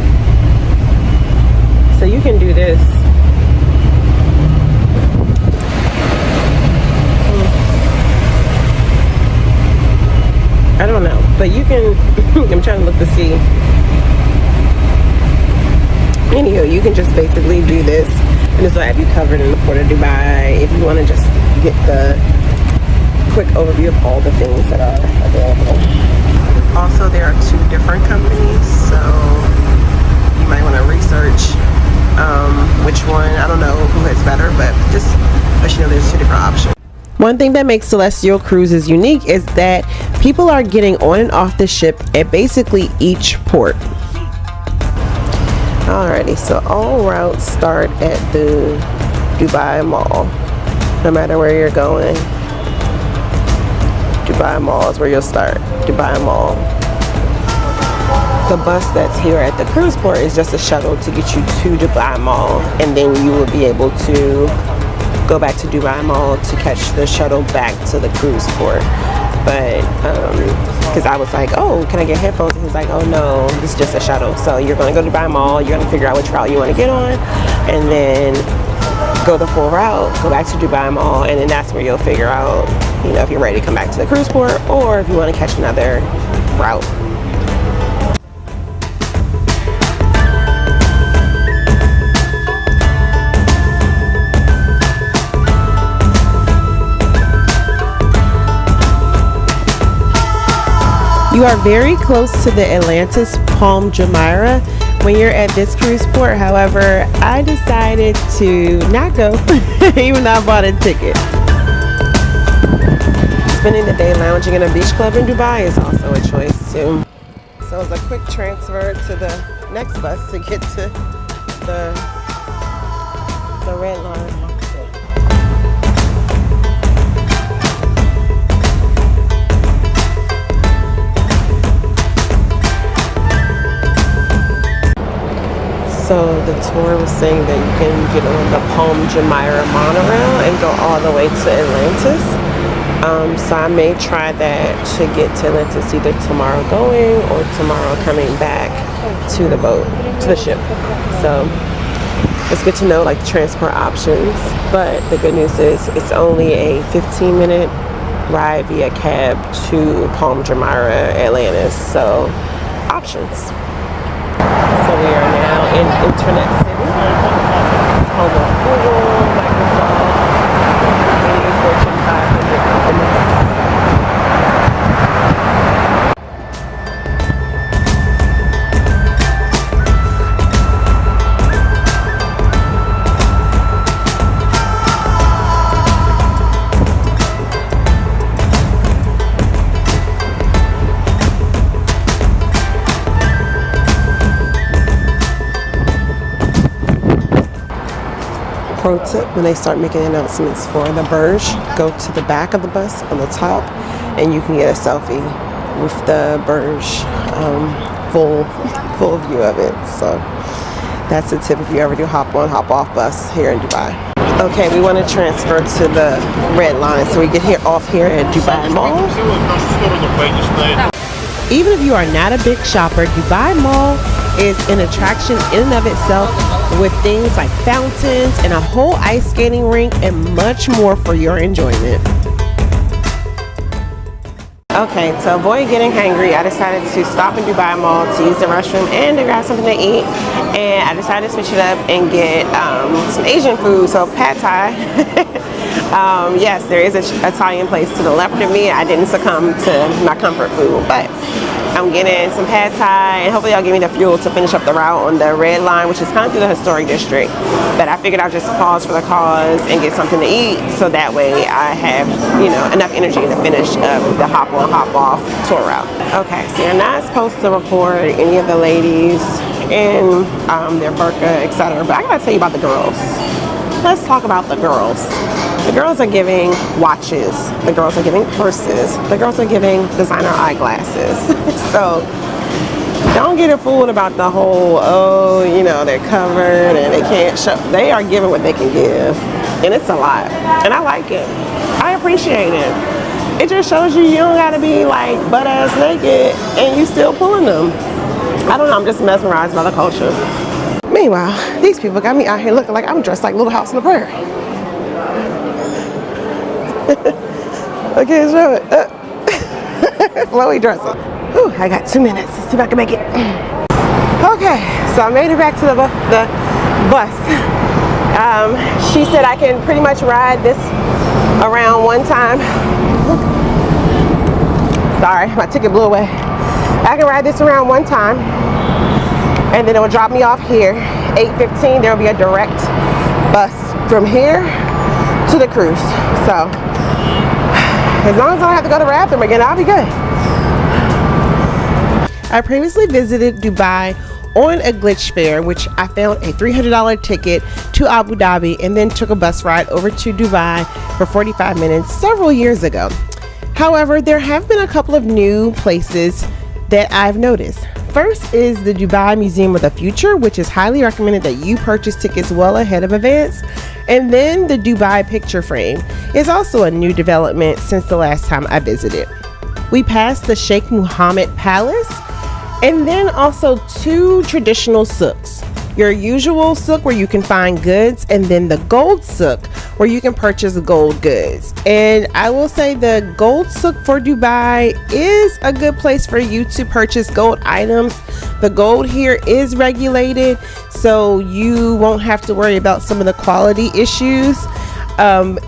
So you can do this. I don't know, but you can. I'm trying to look to see. Anywho, you can just basically do this, and this will have you covered in the port of Dubai if you want to just get the quick overview of all the things that are available. Also, there are 2 different companies, so you might want to research which one. I don't know who is better, but just let you know there's 2 different options. One thing that makes Celestial Cruises unique is that people are getting on and off the ship at basically each port. Alrighty, so all routes start at the Dubai Mall. No matter where you're going, Dubai Mall is where you'll start. Dubai Mall. The bus that's here at the cruise port is just a shuttle to get you to Dubai Mall, and then you will be able to go back to Dubai Mall to catch the shuttle back to the cruise port. But because I was like, oh, can I get headphones? And he's like, oh no, this is just a shuttle. So you're going to go to Dubai Mall, you're going to figure out which route you want to get on, and then go the full route, go back to Dubai Mall, and then that's where you'll figure out, you know, if you're ready to come back to the cruise port or if you want to catch another route. You are very close to the Atlantis Palm Jumeirah when you're at this cruise port. However, I decided to not go, even though I bought a ticket. Spending the day lounging in a beach club in Dubai is also a choice too. So it's a quick transfer to the next bus to get to the red line. So the tour was saying that you can get on the Palm Jumeirah monorail and go all the way to Atlantis. So I may try that to get to Atlantis either tomorrow going or tomorrow coming back to the boat, to the ship. So it's good to know like the transport options. But the good news is it's only a 15-minute ride via cab to Palm Jumeirah, Atlantis. So options. So we are now in Internet City, home of Google, Microsoft, many Fortune 500 companies. Pro tip, when they start making announcements for the Burj, go to the back of the bus on the top and you can get a selfie with the Burj, full view of it. So that's a tip if you ever do hop on, hop off bus here in Dubai. Okay, we want to transfer to the red line, so we get here off here at Dubai Mall. Even if you are not a big shopper, Dubai Mall is an attraction in and of itself, with things like fountains and a whole ice skating rink and much more for your enjoyment. Okay, to avoid getting hangry, I decided to stop in Dubai Mall to use the restroom and to grab something to eat. And I decided to switch it up and get some Asian food, so pad thai. Yes, there is an Italian place to the left of me. I didn't succumb to my comfort food, but I'm getting some pad thai, and hopefully I'll give me the fuel to finish up the route on the red line, which is kind of through the historic district. But I figured I'll just pause for the cause and get something to eat, so that way I have, you know, enough energy to finish the hop on, hop off tour route. Okay, so you're not supposed to record any of the ladies in their burqa, etc. But I gotta tell you about the girls. Let's talk about the girls. The girls are giving watches. The girls are giving purses. The girls are giving designer eyeglasses. So don't get it fooled about the whole, oh, you know, they're covered and they can't show. They are giving what they can give. And it's a lot. And I like it. I appreciate it. It just shows you don't got to be like butt ass naked and you still pulling them. I don't know, I'm just mesmerized by the culture. Meanwhile, these people got me out here looking like I'm dressed like Little House on the Prairie. I can't show it. Flowy dressing. Whew, I got 2 minutes. Let's see if I can make it. Okay, so I made it back to the bus. She said I can pretty much ride this around one time. Sorry, my ticket blew away. I can ride this around one time, and then it will drop me off here. 8:15, there will be a direct bus from here to the cruise. So, as long as I don't have to go to the bathroom again, I'll be good. I previously visited Dubai on a glitch fare, which I found a $300 ticket to Abu Dhabi and then took a bus ride over to Dubai for 45 minutes several years ago. However, there have been a couple of new places that I've noticed. First is the Dubai Museum of the Future, which is highly recommended that you purchase tickets well ahead of events. And then the Dubai picture frame is also a new development since the last time I visited. We passed the Sheikh Mohammed Palace and then also 2 traditional souks. Your usual souk where you can find goods, and then the gold souk where you can purchase gold goods. And I will say the gold souk for Dubai is a good place for you to purchase gold items. The gold here is regulated, so you won't have to worry about some of the quality issues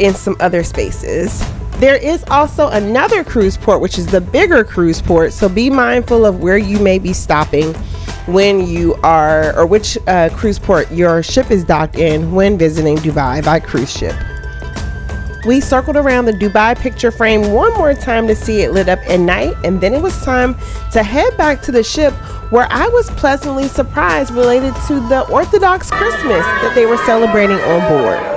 in some other spaces. There is also another cruise port, which is the bigger cruise port, so be mindful of where you may be stopping when you are, or which cruise port your ship is docked in when visiting Dubai by cruise ship. We circled around the Dubai picture frame one more time to see it lit up at night, and then it was time to head back to the ship, where I was pleasantly surprised related to the Orthodox Christmas that they were celebrating on board.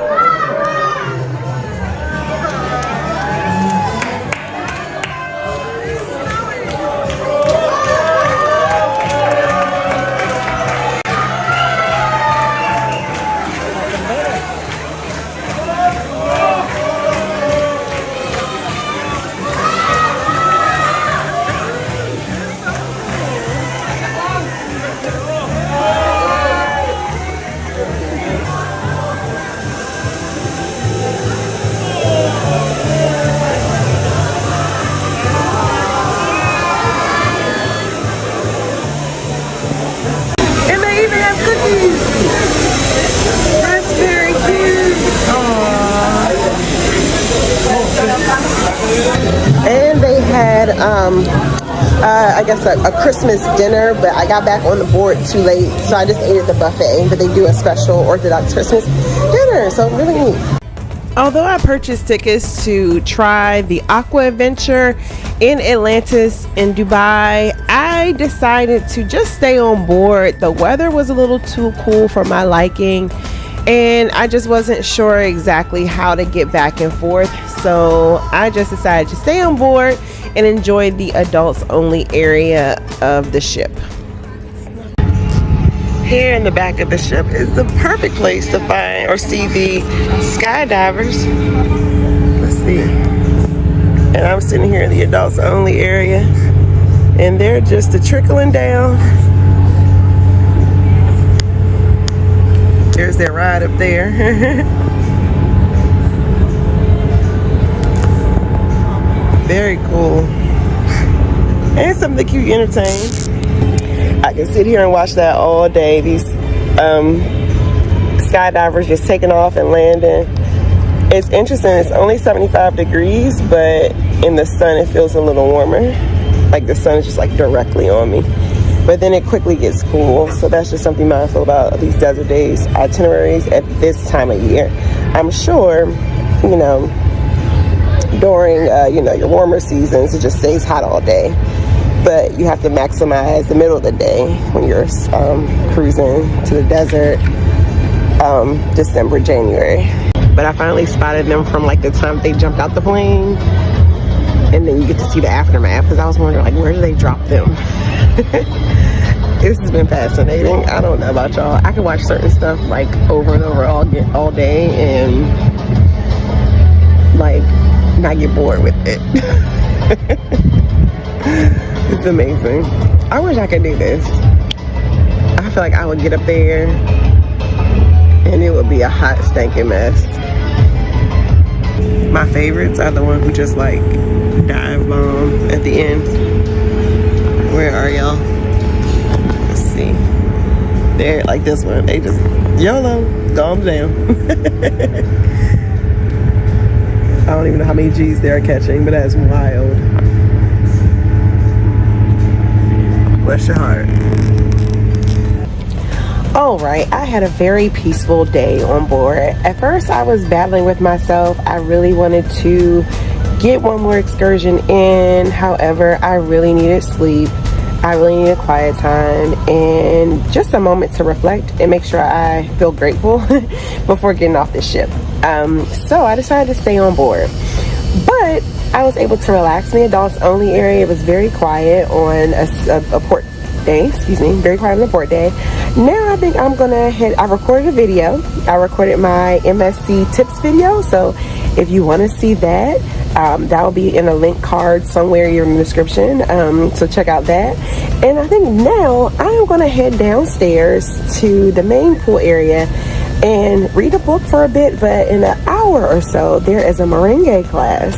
And they had I guess a Christmas dinner, but I got back on the board too late, so I just ate at the buffet. But they do a special Orthodox Christmas dinner, so really neat. Although I purchased tickets to try the Aqua Adventure in Atlantis in Dubai, I decided to just stay on board. The weather was a little too cool for my liking, and I just wasn't sure exactly how to get back and forth, so I just decided to stay on board and enjoy the adults only area of the ship. Here in the back of the ship is the perfect place to find or see the skydivers. Let's see. And I'm sitting here in the adults only area, and they're just trickling down. There's their ride up there. Very cool. And something to keep you entertained. I can sit here and watch that all day. These skydivers just taking off and landing. It's interesting. It's only 75 degrees, but in the sun it feels a little warmer. Like the sun is just like directly on me. But then it quickly gets cool. So that's just something mindful about these desert days itineraries at this time of year. I'm sure, you know, during you know, your warmer seasons, it just stays hot all day. But you have to maximize the middle of the day when you're cruising to the desert, December, January. but I finally spotted them from like the time they jumped out the plane, and then you get to see the aftermath, because I was wondering like, where do they drop them? This has been fascinating. I don't know about y'all. I can watch certain stuff like over and over all day and like not get bored with it. It's amazing. I wish I could do this. I feel like I would get up there and it would be a hot stinking mess. My favorites are the ones who just like dive bomb at the end. Where are y'all? Let's see. They're like this one. They just YOLO, calm down. I don't even know how many G's they're catching, but that's wild. Bless your heart. Alright, I had a very peaceful day on board. At first I was battling with myself. I really wanted to get one more excursion in. However, I really needed sleep. I really needed quiet time and just a moment to reflect and make sure I feel grateful before getting off the ship. So I decided to stay on board. But I was able to relax in the adults only area. It was very quiet on a port day, very quiet on the port day. Now I think I'm gonna I recorded a video. I recorded my MSC tips video, so if you want to see that, that will be in a link card somewhere in the description, so check out that. And I think now I am gonna head downstairs to the main pool area and read a book for a bit, but in an hour or so there is a merengue class,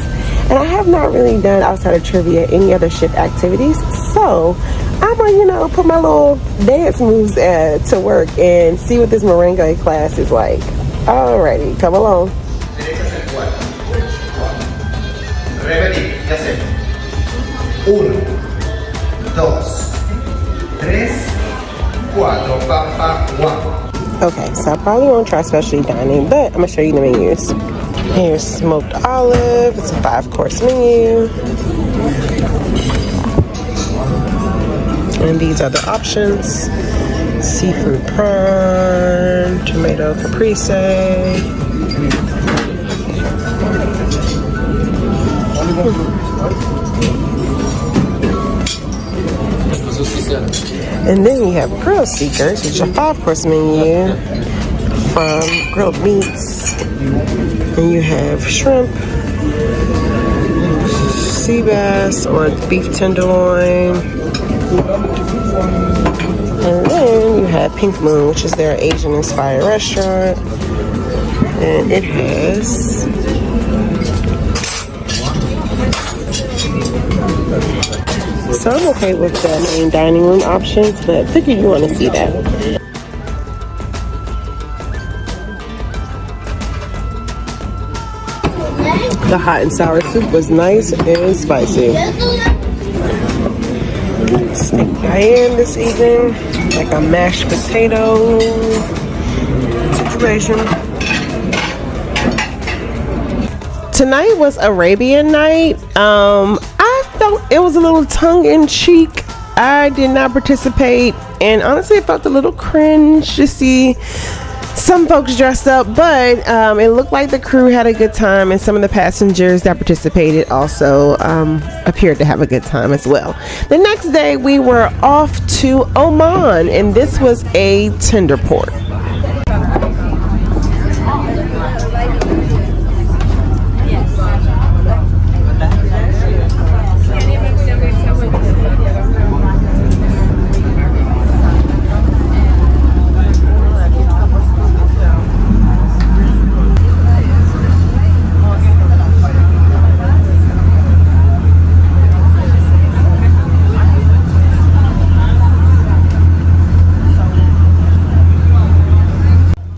and I have not really done outside of trivia any other ship activities, so I'm gonna put my little dance moves to work and see what this merengue class is like. Alrighty, come along. Ready, ya sé. 1, 2, 3, 4, pam, pam, 1. Okay, so I probably won't try specialty dining, but I'm gonna show you the menus. Here's smoked olive. It's a 5-course menu. And these are the options. Seafood prawn, tomato caprese. And then we have grill seekers, which is a 5-course menu from grilled meats. And you have shrimp, sea bass, or beef tenderloin. And then you have Pink Moon, which is their Asian-inspired restaurant. And it has so I'm okay with the main dining room options, but I figured you want to see that. The hot and sour soup was nice and spicy. Steak Cayenne this evening, like a mashed potato situation. Tonight was Arabian night. I felt it was a little tongue-in-cheek. I did not participate, and honestly I felt a little cringe to see some folks dressed up, but it looked like the crew had a good time, and some of the passengers that participated also appeared to have a good time as well. The next day we were off to Oman, and this was a tender port.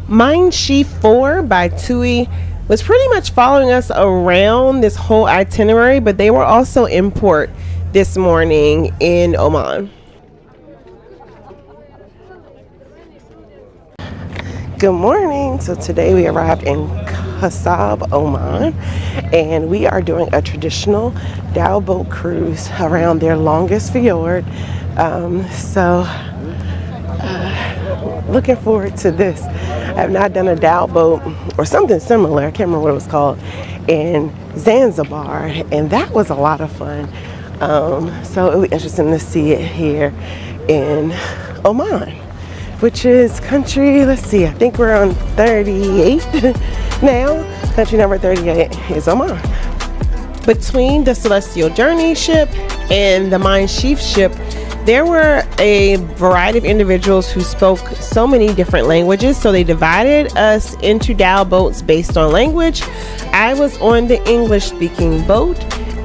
Mein Chi 4 by TUI was pretty much following us around this whole itinerary, but they were also in port this morning in Oman. Good morning. So today we arrived in Qasab, Oman, and we are doing a traditional dhow boat cruise around their longest fjord. Looking forward to this. I have not done a dhow boat or something similar, I can't remember what it was called, in Zanzibar, and that was a lot of fun. So it'll be interesting to see it here in Oman, which is country, let's see, I think we're on 38 now. Country number 38 is Oman. Between the Celestial Journey ship and the Mein Schief ship, there were a variety of individuals who spoke so many different languages, so they divided us into dhow boats based on language. I was on the English speaking boat,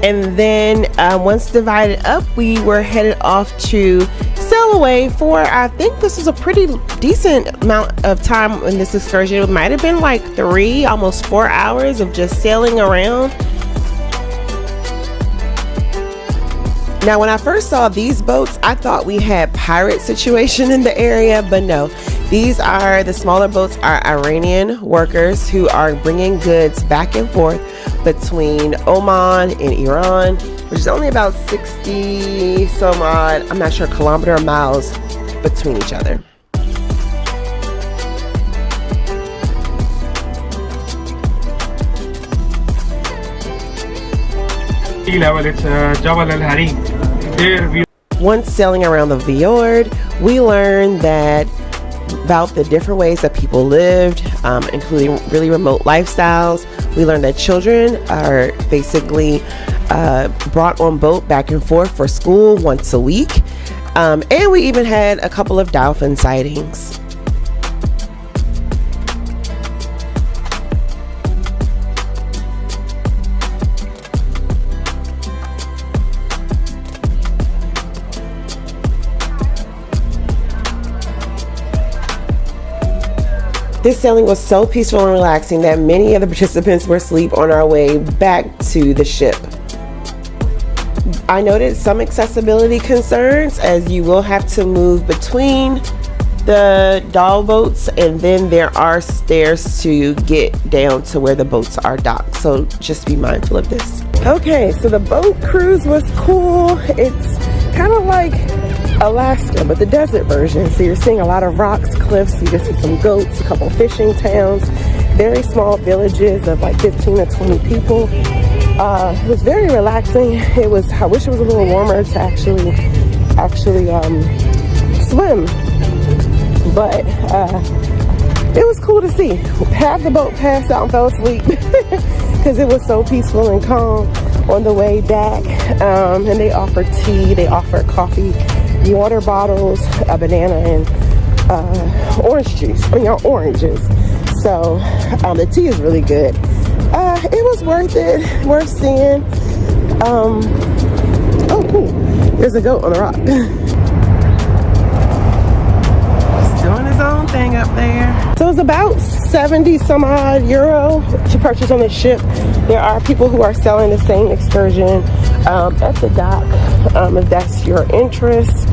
and then once divided up, we were headed off to sail away for, I think this was a pretty decent amount of time in this excursion. It might have been like 3, almost 4 hours of just sailing around. Now, when I first saw these boats, I thought we had pirate situation in the area, but no. These are, the smaller boats are Iranian workers who are bringing goods back and forth between Oman and Iran, which is only about 60 some odd, I'm not sure, kilometer or miles between each other. Sea level, it's Jabal Al Harim. There we Once sailing around the fjord, we learned that about the different ways that people lived, including really remote lifestyles. We learned that children are basically brought on boat back and forth for school once a week. And we even had a couple of dolphin sightings. This sailing was so peaceful and relaxing that many of the participants were asleep on our way back to the ship. I noted some accessibility concerns, as you will have to move between the dhow boats, and then there are stairs to get down to where the boats are docked, so just be mindful of this. Okay, so the boat cruise was cool. It's kind of like Alaska, but the desert version. So you're seeing a lot of rocks, cliffs, you can see some goats, a couple fishing towns, very small villages of like 15 to 20 people. It was very relaxing. It was, I wish it was a little warmer to actually swim, but it was cool to see. Half the boat passed out and fell asleep because it was so peaceful and calm on the way back. And they offer tea, they offer coffee, water bottles, a banana, and orange juice, oranges. So the tea is really good. It was worth it, worth seeing. Oh cool, there's a goat on the rock. He's doing his own thing up there. So it's about 70 some odd euro to purchase on the ship. There are people who are selling the same excursion at the dock, if that's your interest.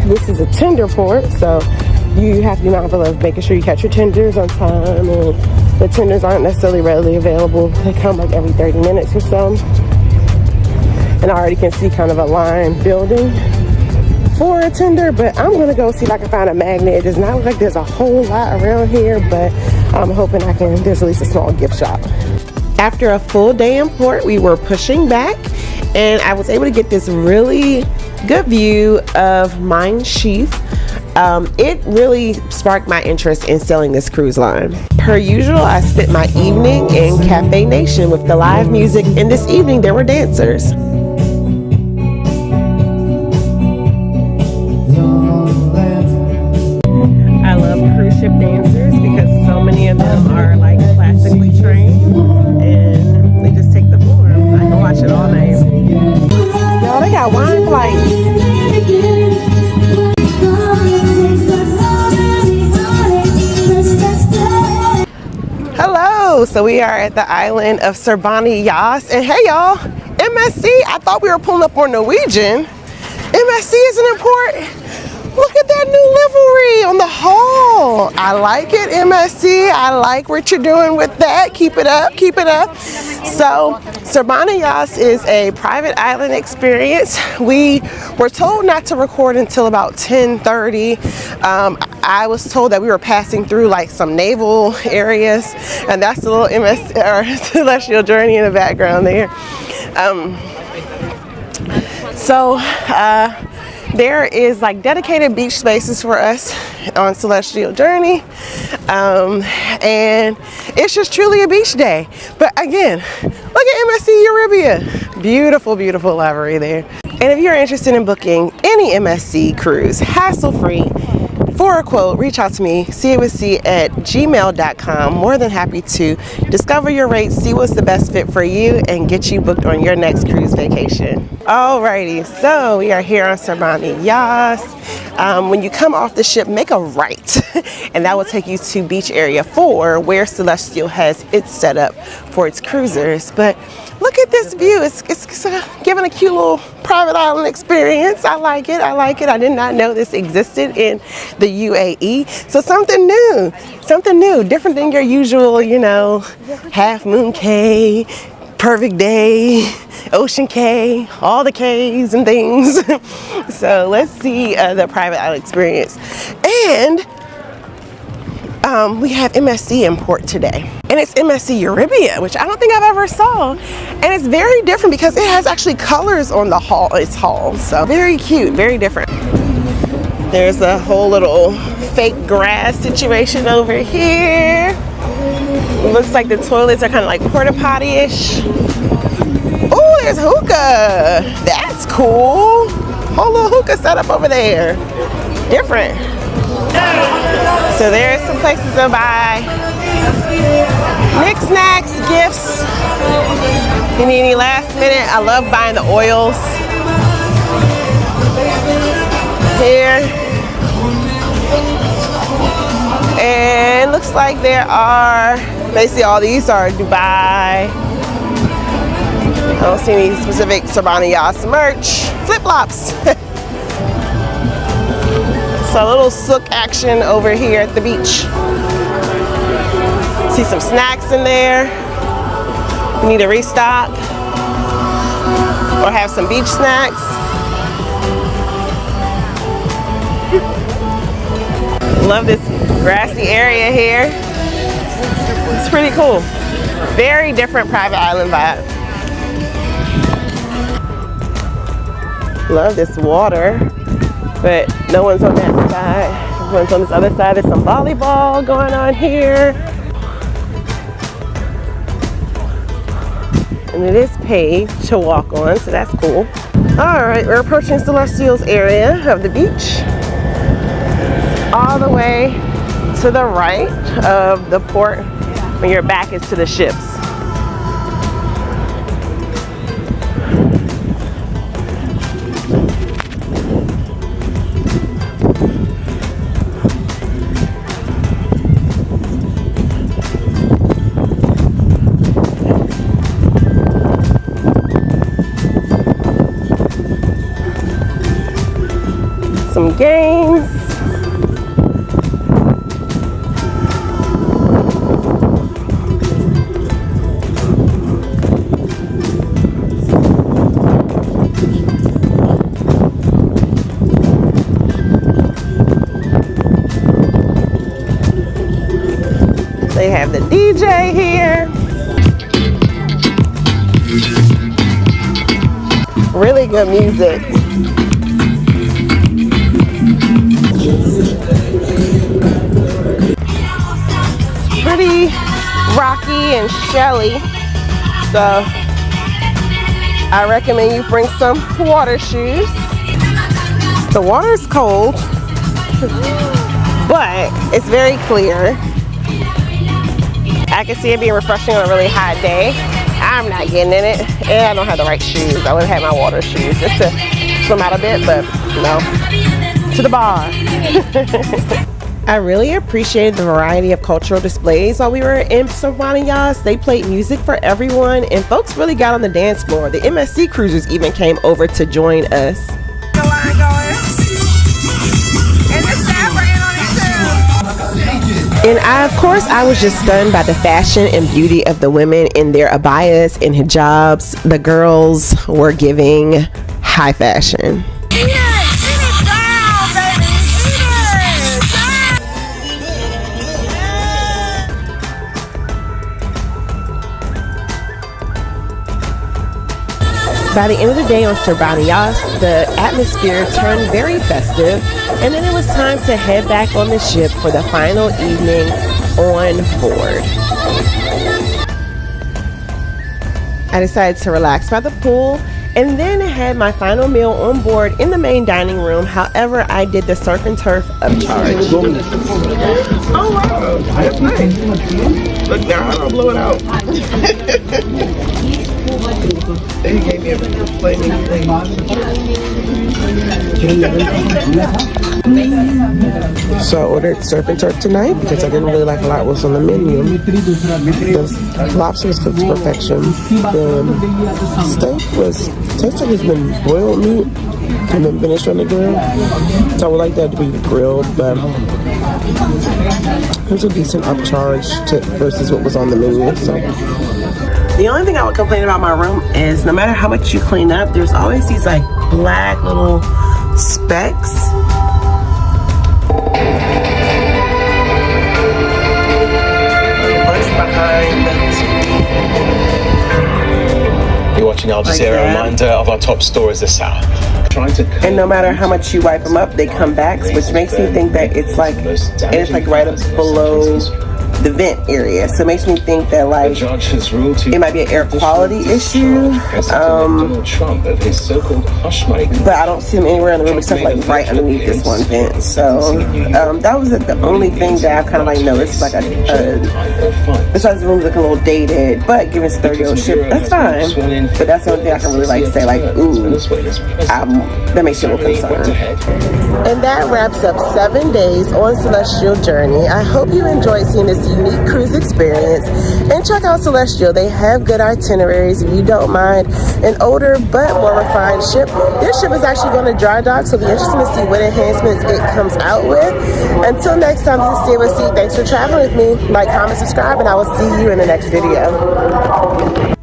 This is a tender port, so you have to be mindful of making sure you catch your tenders on time, and the tenders aren't necessarily readily available. They come like every 30 minutes or so. And I already can see kind of a line building for a tender, but I'm gonna go see if I can find a magnet. It does not look like there's a whole lot around here, but I'm hoping there's at least a small gift shop. After a full day in port, we were pushing back, and I was able to get this really good view of Mein Schief. It really sparked my interest in sailing this cruise line. Per usual, I spent my evening in Cafe Nation with the live music, and this evening there were dancers. I love cruise ship dancers because so many of them are like classically trained and they just take the floor. I can watch it all night. Y'all, they got wine flights. Hello, so we are at the island of Sir Bani Yas, and hey y'all, MSC, I thought we were pulling up on Norwegian. MSC is an import. Look at that new livery on the hull. I like it, MSC. I like what you're doing with that. Keep it up, keep it up. So, Sir Bani Yas is a private island experience. We were told not to record until about 10:30. I was told that we were passing through like some naval areas, and that's the little Celestial Journey in the background there. There is like dedicated beach spaces for us on Celestial Journey, and it's just truly a beach day. But again, look at MSC Euribia. Beautiful, beautiful library there. And if you're interested in booking any MSC cruise, hassle-free, for a quote, reach out to me, seeitwithc@gmail.com. More than happy to discover your rates, see what's the best fit for you, and get you booked on your next cruise vacation. Alrighty, so we are here on Sir Bani Yas. When you come off the ship, make a right, and that will take you to Beach Area 4, where Celestial has its set up for its cruisers. But look at this view. It's giving a cute little private island experience. I like it. I like it. I did not know this existed in the UAE. So something new, different than your usual, you know, Half Moon Cay, Perfect Day, Ocean Cay, all the K's and things. So let's see the private island experience. And we have MSC in port today, and it's MSC Euribia, which I don't think I've ever saw, and it's very different because it has actually colors on the hull. Its hull, so very cute, very different. There's a whole little fake grass situation over here. It looks like the toilets are kind of like porta potty-ish. Oh, there's hookah. That's cool. Whole little hookah setup over there. Different. So there's some places to buy knickknacks, gifts. You need any last minute? I love buying the oils here. And looks like there are, basically all these are Dubai. I don't see any specific Sir Bani Yas merch. Flip-flops. So a little sook action over here at the beach. See some snacks in there. We need to restock or have some beach snacks. Love this grassy area here. It's pretty cool. Very different private island vibe. Love this water, but no one's on that side. Everyone's on this other side. There's some volleyball going on here. And it is paved to walk on, so that's cool. All right, we're approaching Celestial's area of the beach. All the way to the right of the port when your back is to the ships. Some games. They have the DJ here. Really good music. Pretty rocky and shelly, so I recommend you bring some water shoes. The water's cold, but it's very clear. I can see it being refreshing on a really hot day. I'm not getting in it, and I don't have the right shoes. I would have had my water shoes just to swim out a bit, but no. To the bar. I really appreciated the variety of cultural displays while we were in Sir Bani Yas. They played music for everyone, and folks really got on the dance floor. The MSC cruisers even came over to join us. The line going. And the staff are in on it too. And of course, I was just stunned by the fashion and beauty of the women in their abayas and hijabs. The girls were giving high fashion. By the end of the day on Sir Bani Yas, the atmosphere turned very festive, and then it was time to head back on the ship for the final evening on board. I decided to relax by the pool and then had my final meal on board in the main dining room. However, I did the surf and turf upcharge. Oh wow, that's nice. Look now, I don't blow it out. He gave me a flaming thing. So I ordered surf and turf tonight because I didn't really like a lot was on the menu. The lobster was cooked to perfection. The steak was tastes like it's been boiled meat and then finished on the grill. So I would like that to be grilled, but it was a decent upcharge versus what was on the menu. So the only thing I would complain about my room is no matter how much you clean up, there's always these like black little specks. You're watching Al Jazeera, like reminder of our top stories this hour. And no matter how much you wipe them up, they come back, which makes me think that it's like right up below the vent area, so it makes me think that like it might be an air quality issue, but I don't see them anywhere in the room except like right underneath this one vent. So that was the only thing that I kind of like noticed. Like besides the room's looking a little dated, but given it's a 30-year-old ship, that's fine. But that's the only thing I can really like say like, ooh, that makes you a little concerned. And that wraps up 7 days on Celestial Journey. I hope you enjoyed seeing this unique cruise experience, and check out Celestial. They have good itineraries if you don't mind an older but more refined ship. This ship is actually going to dry dock, so it'll be interesting to see what enhancements it comes out with. Until next time, this is Stay With C. Thanks for traveling with me. Like, comment, subscribe, and I will see you in the next video.